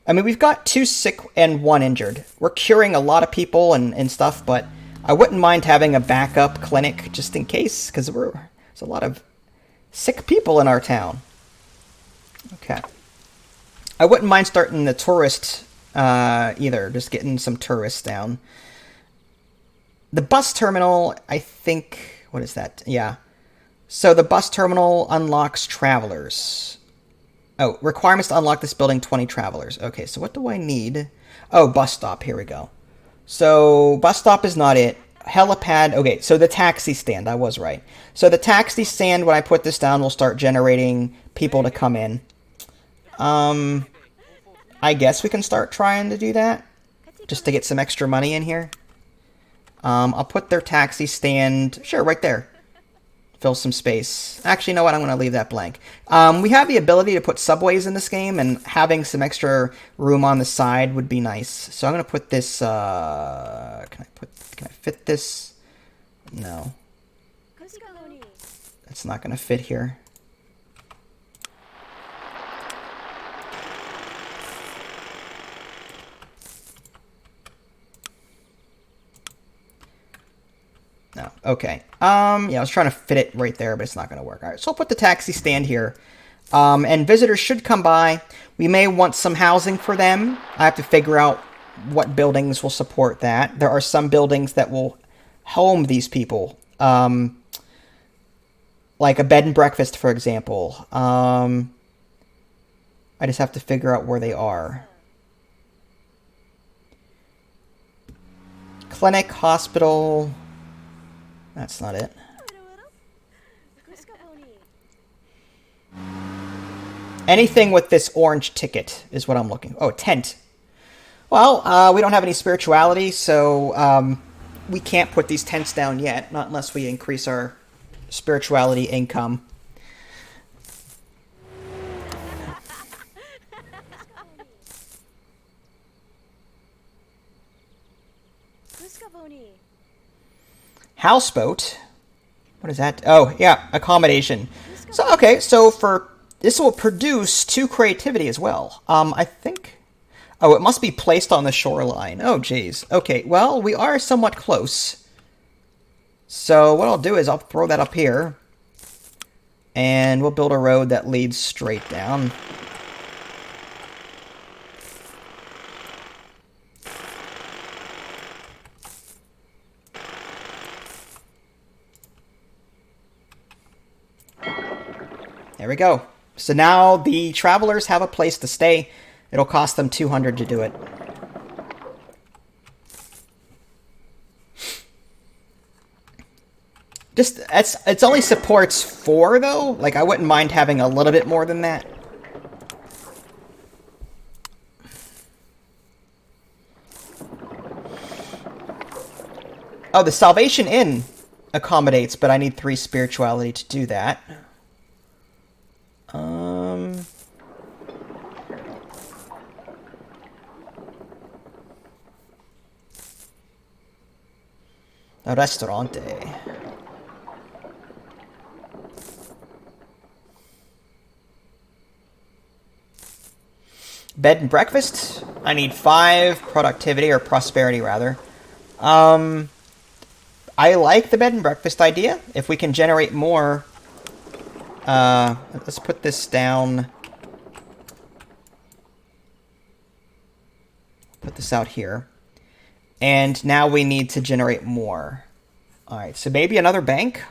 I mean, we've got 2 sick and 1 injured. We're curing a lot of people and stuff, but I wouldn't mind having a backup clinic just in case, because there's a lot of sick people in our town. Okay. I wouldn't mind starting the tourist either, just getting some tourists down. The bus terminal, I think, what is that? Yeah. So the bus terminal unlocks travelers. Oh, requirements to unlock this building, 20 travelers. Okay, so what do I need? Oh, bus stop, here we go. So, bus stop is not it. Helipad, okay, so the taxi stand, I was right. So the taxi stand, when I put this down, will start generating people to come in. I guess we can start trying to do that, just to get some extra money in here. I'll put their taxi stand, sure, right there. Fill some space. Actually, you know what? I'm going to leave that blank. We have the ability to put subways in this game, and having some extra room on the side would be nice. So I'm going to put this. Can I fit this? No. That's not going to fit here. No. Okay. Yeah, I was trying to fit it right there, but it's not going to work. All right, so I'll put the taxi stand here. And visitors should come by. We may want some housing for them. I have to figure out what buildings will support that. There are some buildings that will home these people. Like a bed and breakfast, for example. I just have to figure out where they are. Clinic, hospital. That's not it. Anything with this orange ticket is what I'm looking for. Oh, tent. Well, we don't have any spirituality, so we can't put these tents down yet, not unless we increase our spirituality income. Houseboat. What is that? Oh, yeah, accommodation. So, okay, so for this will produce 2 creativity as well. I think. Oh, it must be placed on the shoreline. Oh, geez. Okay, well, we are somewhat close. So what I'll do is I'll throw that up here, and we'll build a road that leads straight down. There we go. So now the travelers have a place to stay. It'll cost them 200 to do it. Just, it's only supports 4 though. Like, I wouldn't mind having a little bit more than that. Oh, the Salvation Inn accommodates, but I need 3 spirituality to do that. A ristorante. Bed and breakfast. I need 5 productivity, or prosperity rather. I like the bed and breakfast idea. If we can generate more, let's put this down. Put this out here. And now we need to generate more. All right, so maybe another bank.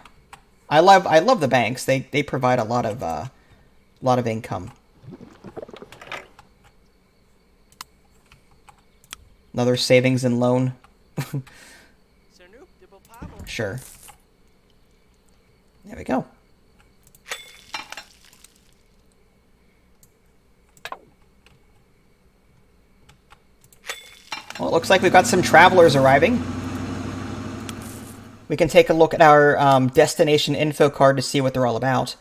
I love the banks. They provide a lot of income. Another savings and loan. Sure. There we go. Well, it looks like we've got some travelers arriving. We can take a look at our destination info card to see what they're all about.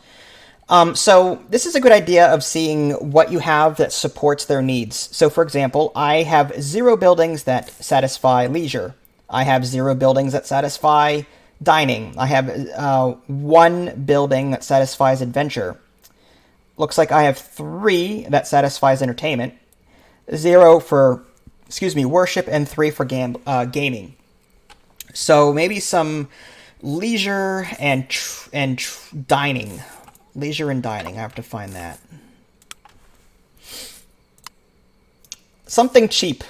So this is a good idea of seeing what you have that supports their needs. So for example, I have 0 buildings that satisfy leisure. I have 0 buildings that satisfy dining. I have 1 building that satisfies adventure. Looks like I have 3 that satisfies entertainment. 0 for, worship, and 3 for gaming. So maybe some leisure and dining. Leisure and dining. I have to find that. Something cheap.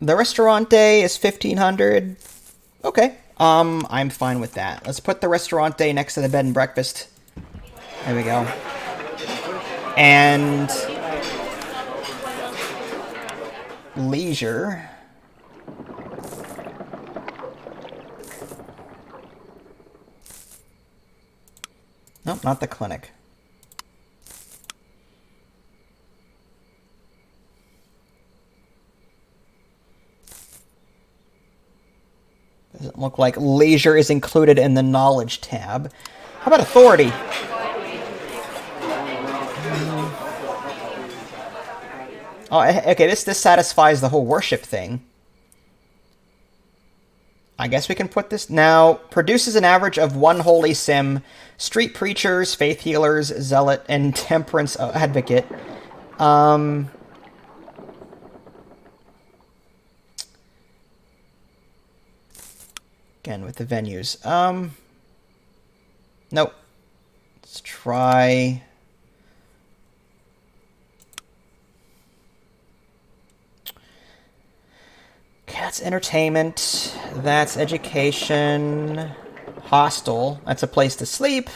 The restaurante is 1,500. Okay. I'm fine with that. Let's put the restaurante next to the bed and breakfast. There we go. And leisure. Nope, not the clinic. Doesn't look like leisure is included in the knowledge tab. How about authority? Oh, okay, this satisfies the whole worship thing. I guess we can put this... Now, produces an average of 1 holy sim, street preachers, faith healers, zealot, and temperance advocate. Again, with the venues. Nope. Let's try... Okay, that's entertainment. That's education. Hostel. That's a place to sleep.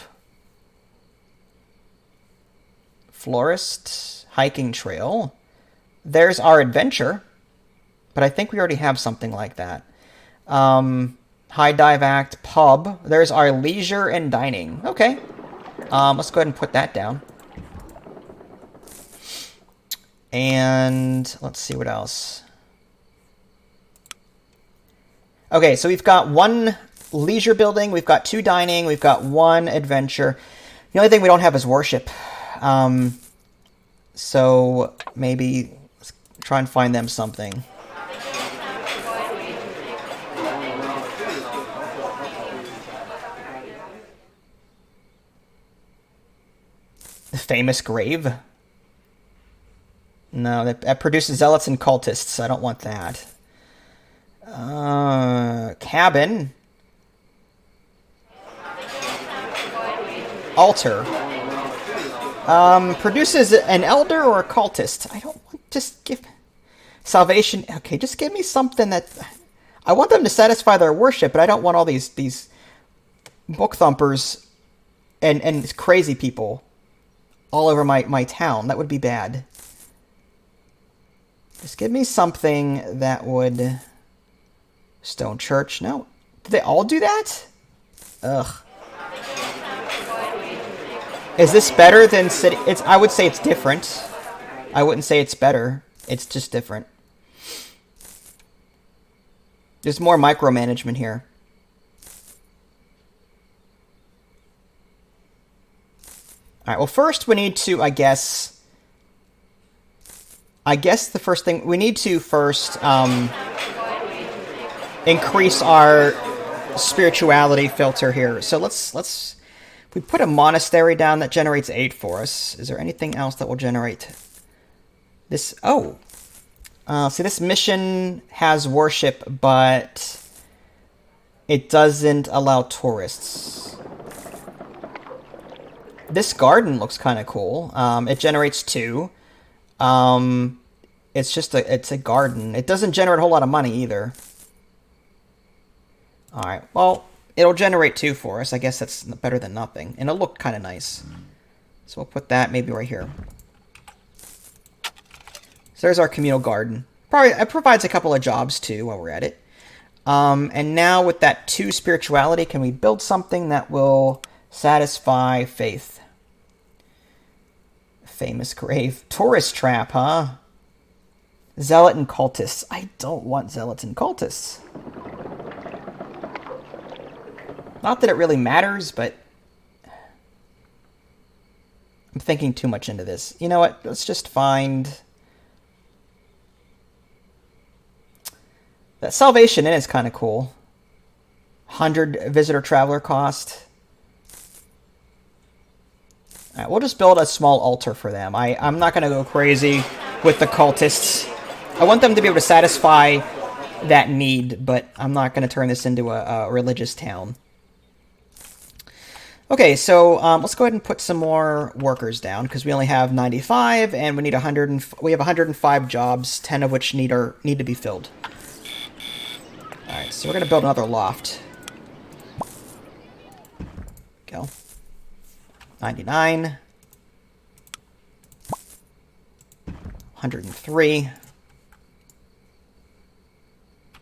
Florist. Hiking trail. There's our adventure. But I think we already have something like that. High dive act. Pub. There's our leisure and dining. Okay. Let's go ahead and put that down. And let's see what else. Okay, so we've got 1 leisure building, we've got 2 dining, we've got 1 adventure. The only thing we don't have is worship. So maybe let's try and find them something. The famous grave? No, that produces zealots and cultists. I don't want that. Cabin. Altar. Produces an elder or a cultist. I don't want... Just give... Salvation. Okay, just give me something that... I want them to satisfy their worship, but I don't want all these book thumpers and crazy people all over my town. That would be bad. Just give me something that would... Stone Church. No. Did they all do that? Ugh. Is this better than City? I would say it's different. I wouldn't say it's better. It's just different. There's more micromanagement here. Alright, well first we need to, I guess the first thing, we need to first, increase our spirituality filter here. So let's we put a monastery down that generates 8 for us. Is there anything else that will generate this? Oh, see, this mission has worship, but it doesn't allow tourists. This garden looks kind of cool. It generates 2. It's a garden. It doesn't generate a whole lot of money either. Alright, well, it'll generate 2 for us. I guess that's better than nothing. And it'll look kind of nice. So we'll put that maybe right here. So there's our communal garden. Probably it provides a couple of jobs too while we're at it. And now with that 2 spirituality, can we build something that will satisfy faith? Famous grave. Tourist trap, huh? Zealot and cultists. I don't want zealots and cultists. Not that it really matters, but I'm thinking too much into this. You know what? Let's just find... That Salvation Inn is kind of cool. 100 visitor traveler cost. All right, we'll just build a small altar for them. I'm not going to go crazy with the cultists. I want them to be able to satisfy that need, but I'm not going to turn this into a religious town. Okay, so let's go ahead and put some more workers down because we only have 95 and we need 100. We have 105 jobs, 10 of which need to be filled. All right, so we're going to build another loft. Go. 99. 103.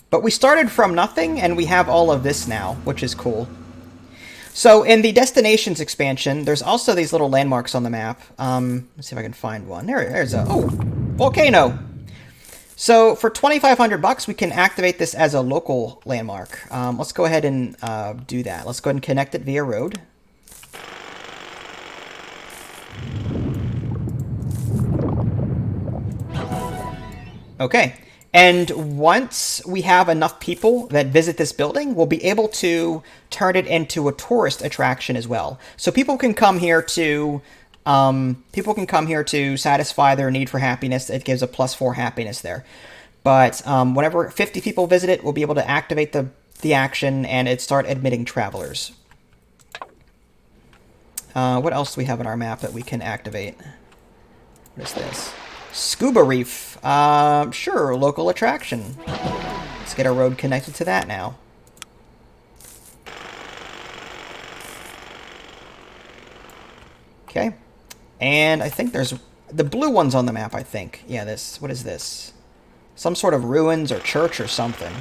But we started from nothing, and we have all of this now, which is cool. So in the Destinations expansion, there's also these little landmarks on the map. Let's see if I can find one. There's a... Oh! Volcano! So for 2,500 bucks, we can activate this as a local landmark. Let's go ahead and do that. Let's go ahead and connect it via road. Okay. And once we have enough people that visit this building, we'll be able to turn it into a tourist attraction as well. So people can come here to satisfy their need for happiness. It gives a +4 happiness there. But whenever 50 people visit it, we'll be able to activate the action and it start admitting travelers. What else do we have on our map that we can activate? What is this? Scuba Reef. Sure, local attraction. Let's get our road connected to that now. Okay. And I think there's... The blue one's on the map, I think. Yeah, this... What is this? Some sort of ruins or church or something.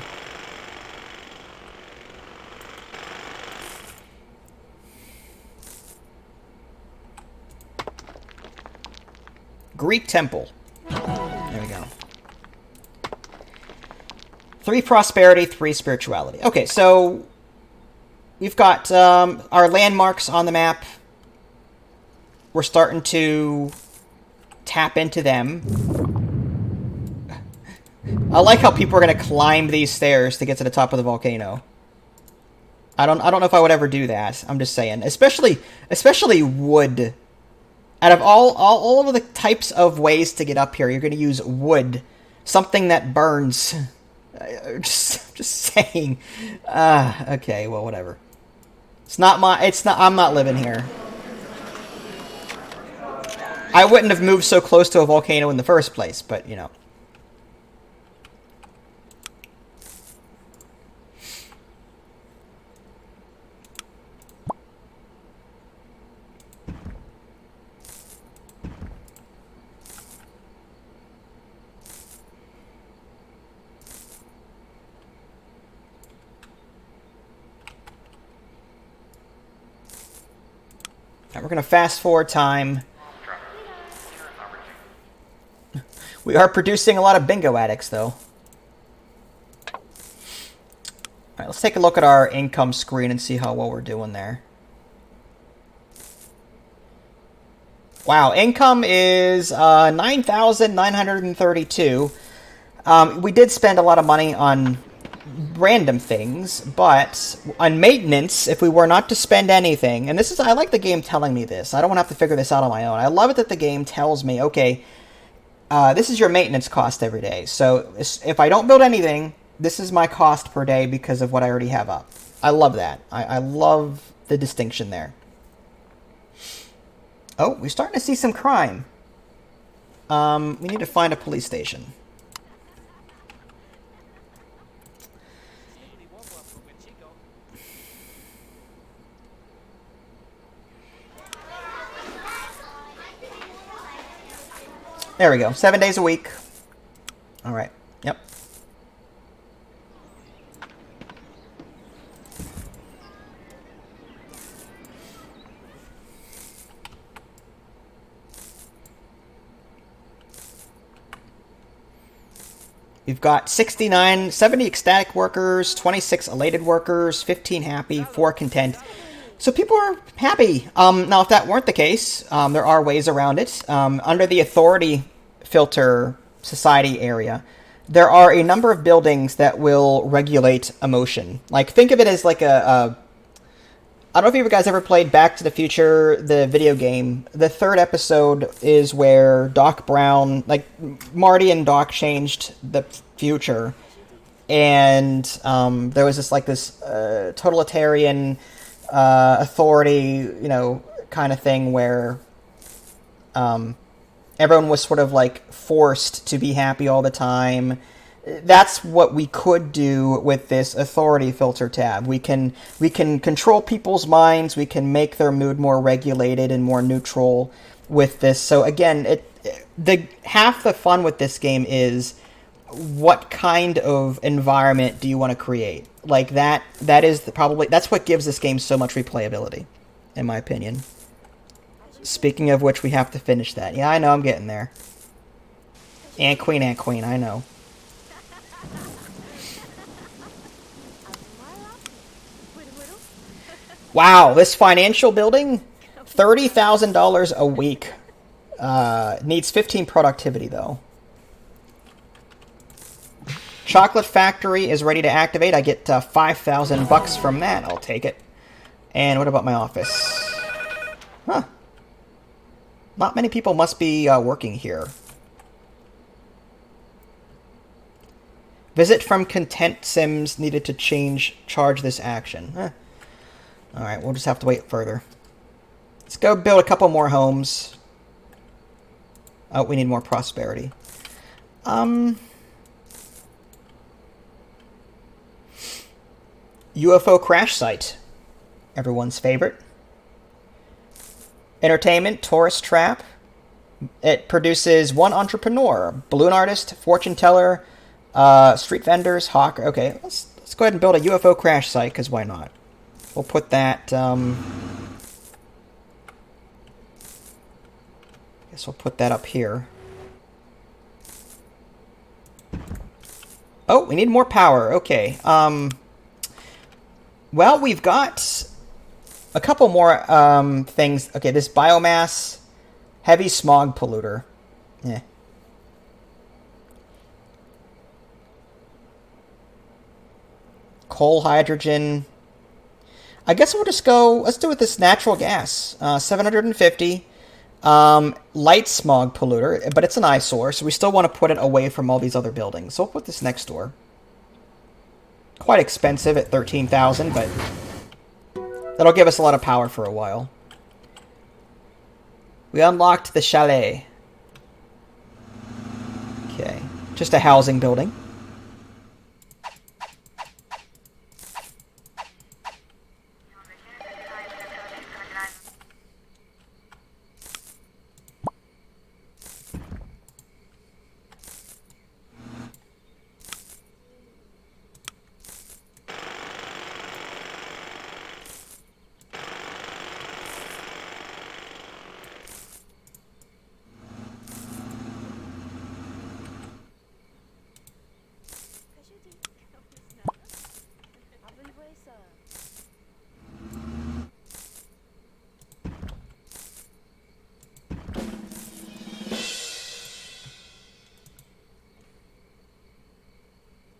Greek temple. There we go. 3 prosperity, 3 spirituality. Okay, so we've got our landmarks on the map. We're starting to tap into them. I like how people are going to climb these stairs to get to the top of the volcano. I don't know if I would ever do that. I'm just saying, especially wood. Out of all of the types of ways to get up here, you're going to use wood, something that burns. Just saying. Okay, well, whatever. I'm not living here. I wouldn't have moved so close to a volcano in the first place, but you know. We're going to fast forward time. We are producing a lot of bingo addicts, though. Alright, let's take a look at our income screen and see how well we're doing there. Wow, income is 9,932. We did spend a lot of money on random things, but on maintenance, if we were not to spend anything, and this is, I like the game telling me this. I don't want to have to figure this out on my own. I love it that the game tells me, okay, this is your maintenance cost every day. So if I don't build anything, this is my cost per day because of what I already have up. I love that. I love the distinction there. Oh, we're starting to see some crime. We need to find a police station. There we go. 7 days a week. All right. Yep. We've got 70 ecstatic workers, 26 elated workers, 15 happy, 4 content. So people are happy. Now, if that weren't the case, there are ways around it. Under the authority filter society area, there are a number of buildings that will regulate emotion. Like, think of it as like I don't know if you guys ever played Back to the Future, the video game. The third episode is where Doc Brown, like, Marty and Doc changed the future. And there was this totalitarian authority, kind of thing where everyone was sort of like forced to be happy all the time. That's what we could do with this authority filter tab. We can control people's minds. We can make their mood more regulated and more neutral with this. So again, half the fun with this game is what kind of environment do you want to create? Like that's what gives this game so much replayability, in my opinion. Speaking of which, we have to finish that. Yeah, I know, I'm getting there. Ant Queen, I know. Wow, this financial building, $30,000 a week. Needs 15 productivity, though. Chocolate Factory is ready to activate. I get $5,000 from that. I'll take it. And what about my office? Huh. Not many people must be working here. Visit from Content Sims needed to charge this action. Huh. Alright, we'll just have to wait further. Let's go build a couple more homes. Oh, we need more prosperity. UFO crash site. Everyone's favorite. Entertainment, tourist trap. It produces one entrepreneur, balloon artist, fortune teller, street vendors, hawker. Okay, let's go ahead and build a UFO crash site, because why not? We'll put that, guess we'll put that up here. Oh, we need more power. Okay. Well, we've got a couple more things. Okay, this biomass, heavy smog polluter. Yeah. Coal, hydrogen. I guess we'll just go, let's do it with this natural gas. 750. Light smog polluter, but it's an eyesore, so we still want to put it away from all these other buildings. So we'll put this next door. Quite expensive at 13,000, but that'll give us a lot of power for a while. We unlocked the chalet. Okay, just a housing building.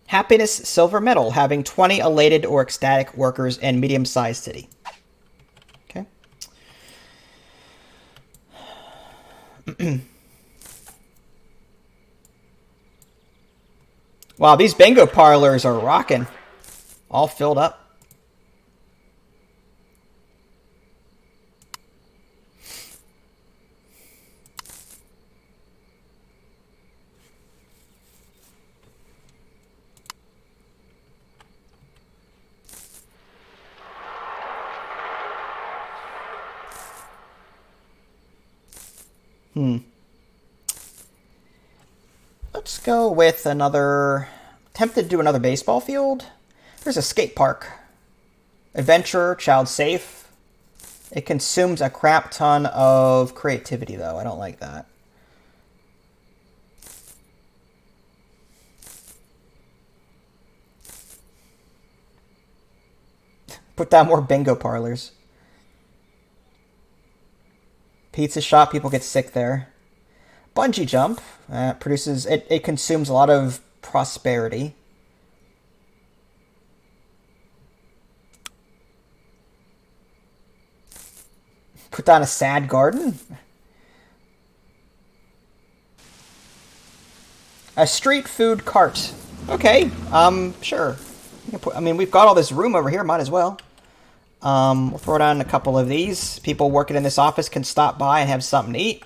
Happiness silver medal, having 20 elated or ecstatic workers in medium-sized city. Okay. Wow, these bingo parlors are rocking. All filled up. Let's go with another... Tempted to do another baseball field. There's a skate park. Adventure, child safe. It consumes a crap ton of creativity, though. I don't like that. Put down more bingo parlors. Pizza shop, people get sick there. Bungee jump, produces, it consumes a lot of prosperity. Put down a sad garden. A street food cart. Okay, sure. I mean, we've got all this room over here, might as well. We'll throw down a couple of these. People working in this office can stop by and have something to eat.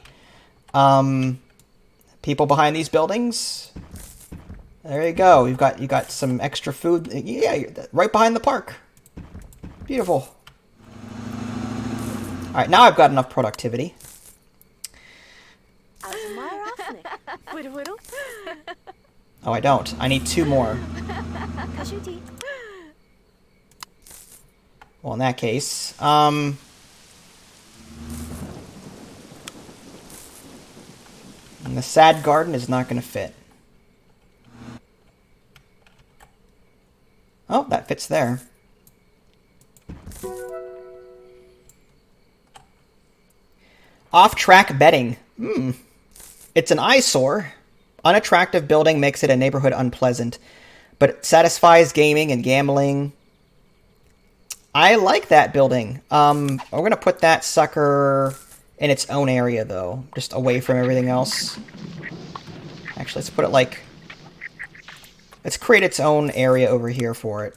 People behind these buildings. There you go. You got some extra food. Yeah, right behind the park. Beautiful. All right, now I've got enough productivity. Oh, I don't. I need 2 more. Well, in that case, and the sad garden is not going to fit. Oh, that fits there. Off-track betting. It's an eyesore. Unattractive building makes it a neighborhood unpleasant, but it satisfies gaming and gambling. I like that building. We're going to put that sucker in its own area, though, just away from everything else. Actually, let's put it like... Let's create its own area over here for it.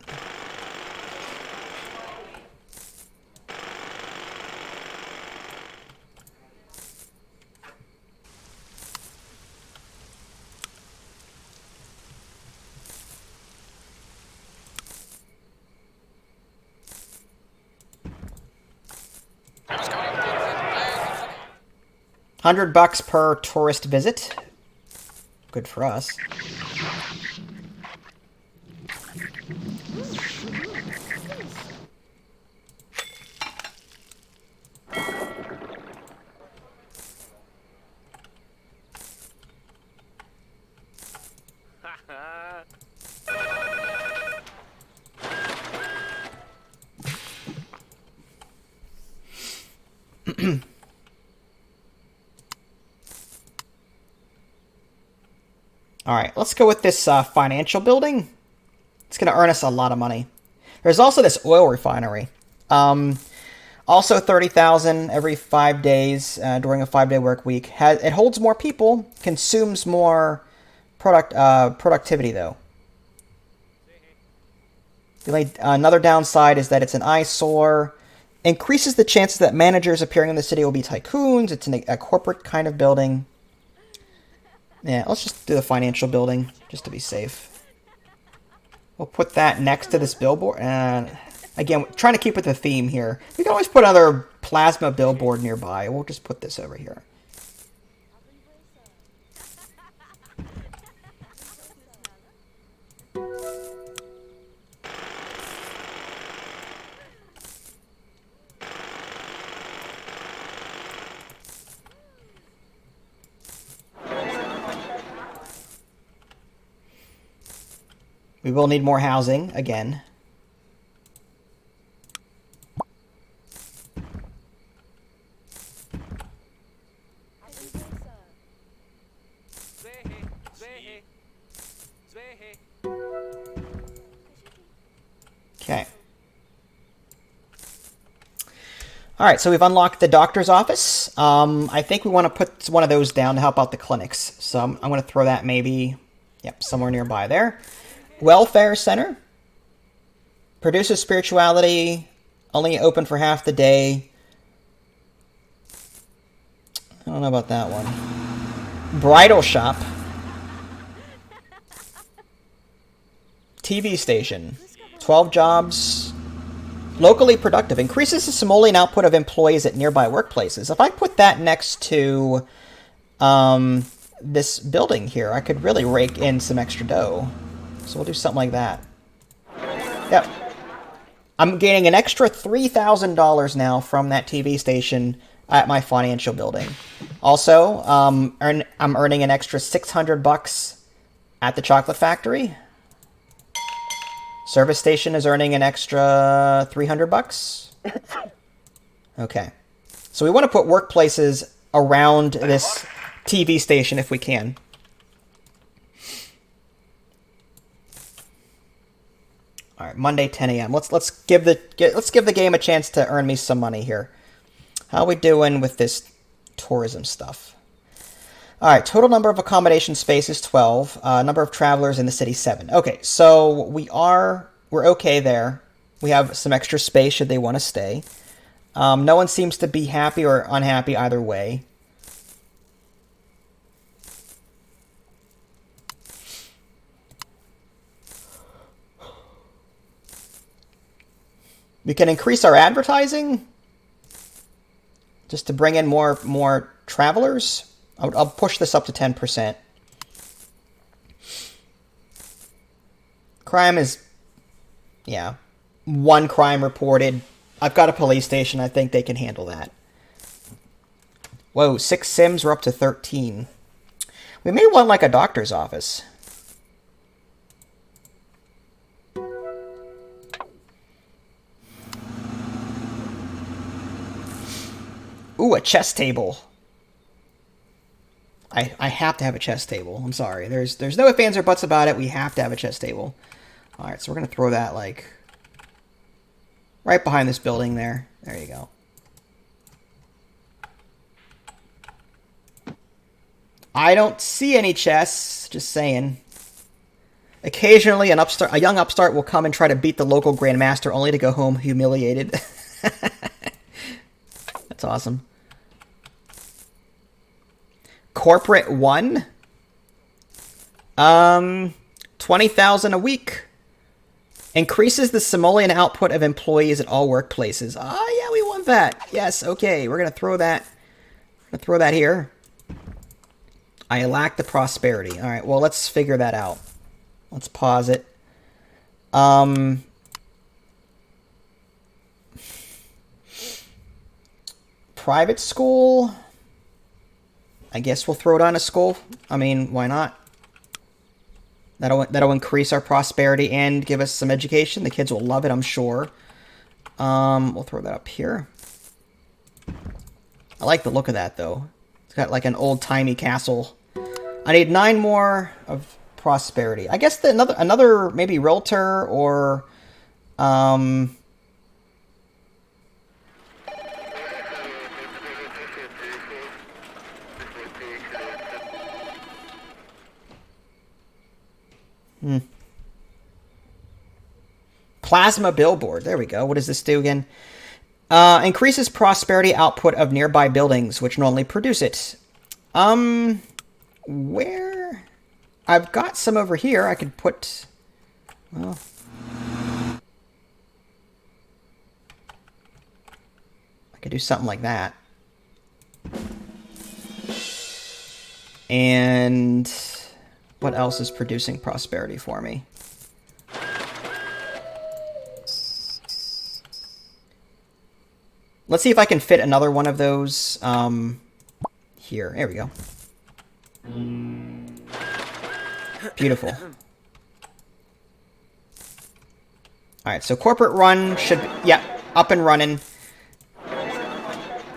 $100 per tourist visit. Good for us. All right, let's go with this financial building. It's going to earn us a lot of money. There's also this oil refinery. Also 30,000 every 5 days during a 5-day work week. It holds more people, consumes more productivity, though. Another downside is that it's an eyesore. Increases the chances that managers appearing in the city will be tycoons. It's a corporate kind of building. Yeah, let's just do the financial building, just to be safe. We'll put that next to this billboard. And again, trying to keep with the theme here. We can always put another plasma billboard nearby. We'll just put this over here. We will need more housing, again. Okay. Alright, so we've unlocked the doctor's office. I think we want to put one of those down to help out the clinics. So I'm going to throw that maybe, somewhere nearby there. Welfare Center. Produces spirituality. Only open for half the day. I don't know about that one. Bridal shop. TV station. 12 jobs. Locally productive. Increases the simoleon output of employees at nearby workplaces. If I put that next to this building here, I could really rake in some extra dough. So we'll do something like that. Yep. I'm gaining an extra $3,000 now from that TV station at my financial building. Also, I'm earning an extra $600 at the chocolate factory. Service station is earning an extra 300 bucks. Okay. So we want to put workplaces around this TV station if we can. All right, Monday 10 a.m. Let's give the game a chance to earn me some money here. How are we doing with this tourism stuff? All right, total number of accommodation spaces 12. Number of travelers in the city 7. Okay, so we're okay there. We have some extra space should they want to stay. No one seems to be happy or unhappy either way. We can increase our advertising just to bring in more travelers. I'll push this up to 10%. Crime is, yeah, 1 crime reported. I've got a police station. I think they can handle that. Whoa, 6 Sims are up to 13. We may want like a doctor's office. Ooh, a chess table. I have to have a chess table. I'm sorry. There's no ifs, ands, or buts about it. We have to have a chess table. All right, so we're going to throw that, like, right behind this building there. There you go. I don't see any chess. Just saying. Occasionally, a young upstart will come and try to beat the local grandmaster only to go home humiliated. That's awesome. Corporate 1. 20,000 a week. Increases the simoleon output of employees at all workplaces. Oh, yeah, we want that. Yes, okay. We're going to throw that. Here. I lack the prosperity. All right, well, let's figure that out. Let's pause it. Private school. I guess we'll throw it on a school. I mean, why not? That'll increase our prosperity and give us some education. The kids will love it, I'm sure. We'll throw that up here. I like the look of that, though. It's got like an old-timey castle. I need 9 more of prosperity. I guess another maybe realtor or plasma billboard. There we go. What does this do again? Increases prosperity output of nearby buildings, which normally produce it. Where? I've got some over here. I could put... Well... I could do something like that. And... what else is producing prosperity for me? Let's see if I can fit another one of those here. There we go. Beautiful. Alright, so corporate run should... yeah, up and running.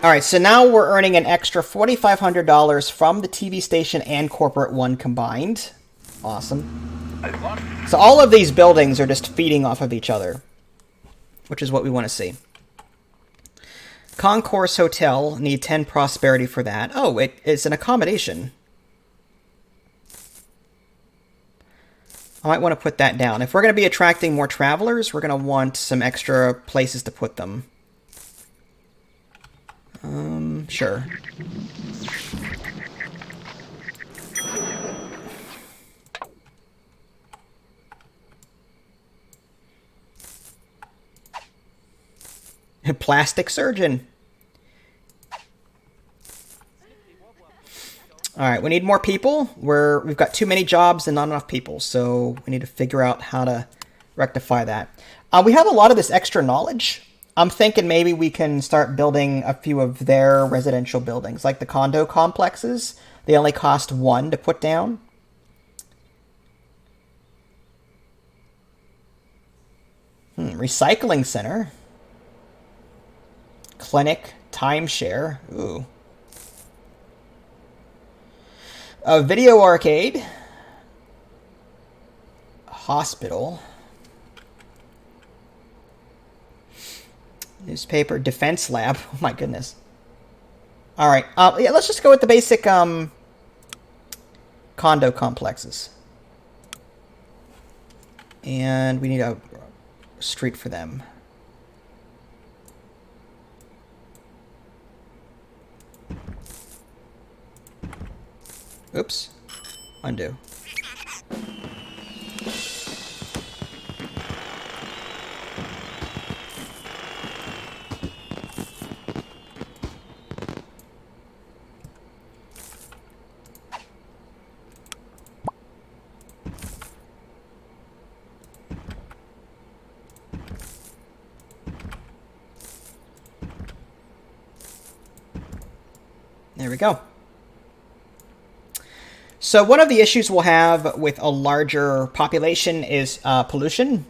Alright, so now we're earning an extra $4,500 from the TV station and corporate one combined. Awesome. So all of these buildings are just feeding off of each other, which is what we want to see. Concourse Hotel, need 10 prosperity for that. Oh, it's an accommodation. I might want to put that down. If we're going to be attracting more travelers, we're going to want some extra places to put them. Sure. Plastic surgeon. Alright, we need more people. We've got too many jobs and not enough people, so we need to figure out how to rectify that. We have a lot of this extra knowledge. I'm thinking maybe we can start building a few of their residential buildings, like the condo complexes. They only cost 1 to put down. Recycling center. Clinic. Timeshare. Ooh. A video arcade. Hospital. Newspaper. Defense lab. Oh my goodness. Alright. Yeah, let's just go with the basic condo complexes. And we need a street for them. Oops. Undo. There we go. So one of the issues we'll have with a larger population is pollution.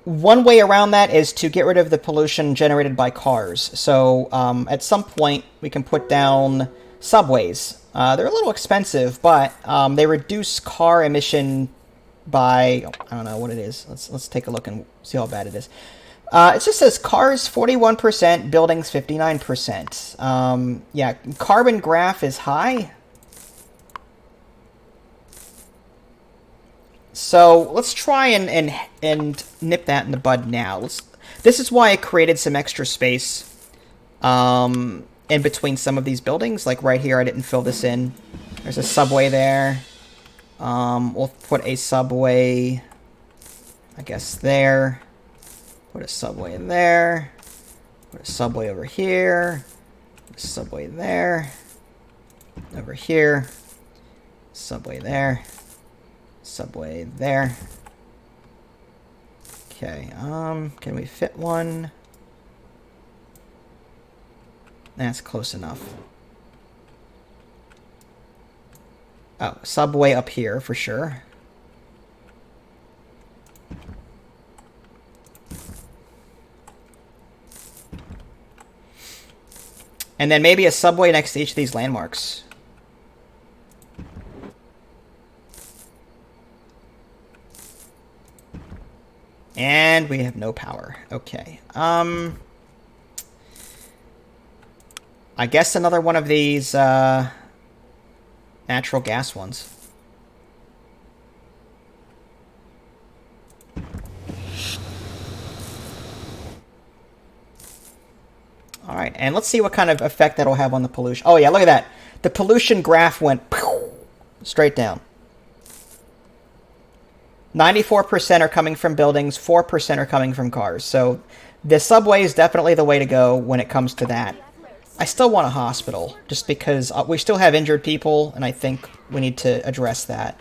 One way around that is to get rid of the pollution generated by cars. So at some point we can put down subways. They're a little expensive, but they reduce car emission by, I don't know what it is. Let's take a look and see how bad it is. It just says cars 41%, buildings 59%. Yeah, carbon graph is high. So let's try and nip that in the bud now. This is why I created some extra space in between some of these buildings. Like right here, I didn't fill this in. There's a subway there. We'll put a subway, I guess, there. Put a subway in there. Put a subway over here. Put a subway there. Over here. Subway there. Subway there. Okay, can we fit one? That's close enough. Oh, subway up here for sure. And then maybe a subway next to each of these landmarks. And we have no power. Okay. I guess another one of these natural gas ones. Alright, and let's see what kind of effect that'll have on the pollution. Oh yeah, look at that. The pollution graph went straight down. 94% are coming from buildings, 4% are coming from cars. So the subway is definitely the way to go when it comes to that. I still want a hospital, just because we still have injured people, and I think we need to address that.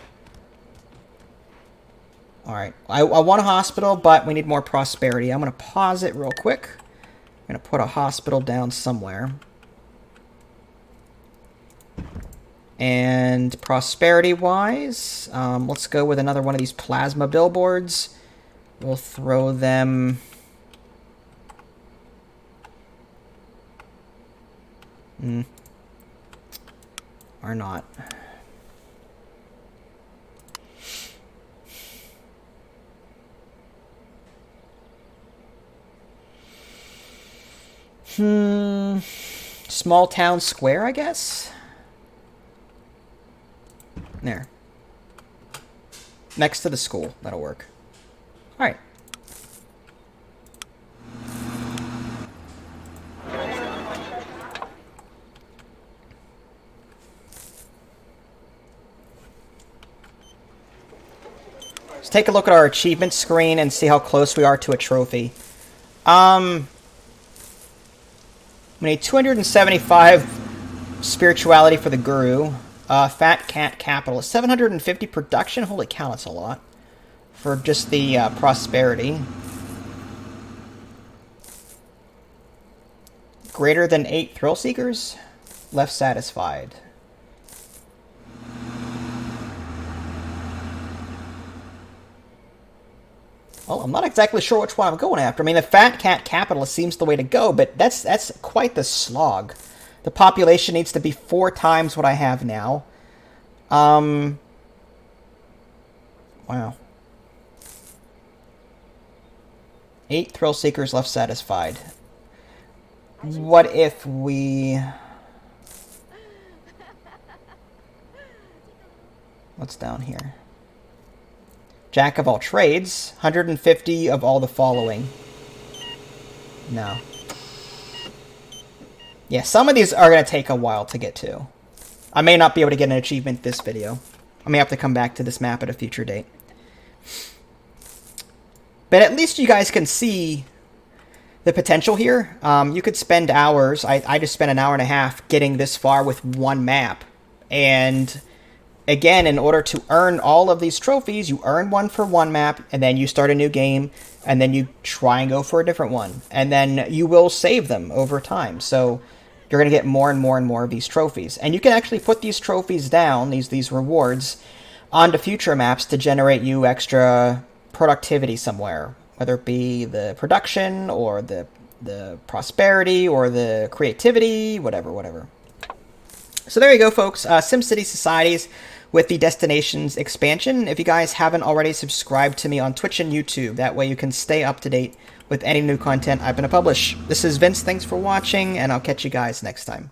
Alright, I want a hospital, but we need more prosperity. I'm going to pause it real quick. I'm going to put a hospital down somewhere. And prosperity-wise, let's go with another one of these plasma billboards. We'll throw them... Or not. Small town square, I guess? There. Next to the school. That'll work. Alright. Let's take a look at our achievement screen and see how close we are to a trophy. We need 275 spirituality for the guru. Fat cat capital. 750 production? Holy cow, that's a lot. For just the prosperity. Greater than 8 thrill seekers? Left satisfied. Well, I'm not exactly sure which one I'm going after. I mean, the Fat Cat Capitalist seems the way to go, but that's quite the slog. The population needs to be 4 times what I have now. Wow. Eight thrill seekers left satisfied. What if we... What's down here? Jack of all trades. 150 of all the following. No. Yeah, some of these are going to take a while to get to. I may not be able to get an achievement this video. I may have to come back to this map at a future date. But at least you guys can see the potential here. You could spend hours. I just spent an hour and a half getting this far with one map. And again, in order to earn all of these trophies, you earn one for one map, and then you start a new game, and then you try and go for a different one. And then you will save them over time. So you're going to get more and more and more of these trophies. And you can actually put these trophies down, these rewards, onto future maps to generate you extra productivity somewhere. Whether it be the production, or the prosperity, or the creativity, whatever. So there you go, folks. SimCity Societies with the Destinations expansion. If you guys haven't already, subscribed to me on Twitch and YouTube. That way you can stay up to date with any new content I'm going to publish. This is Vince. Thanks for watching, and I'll catch you guys next time.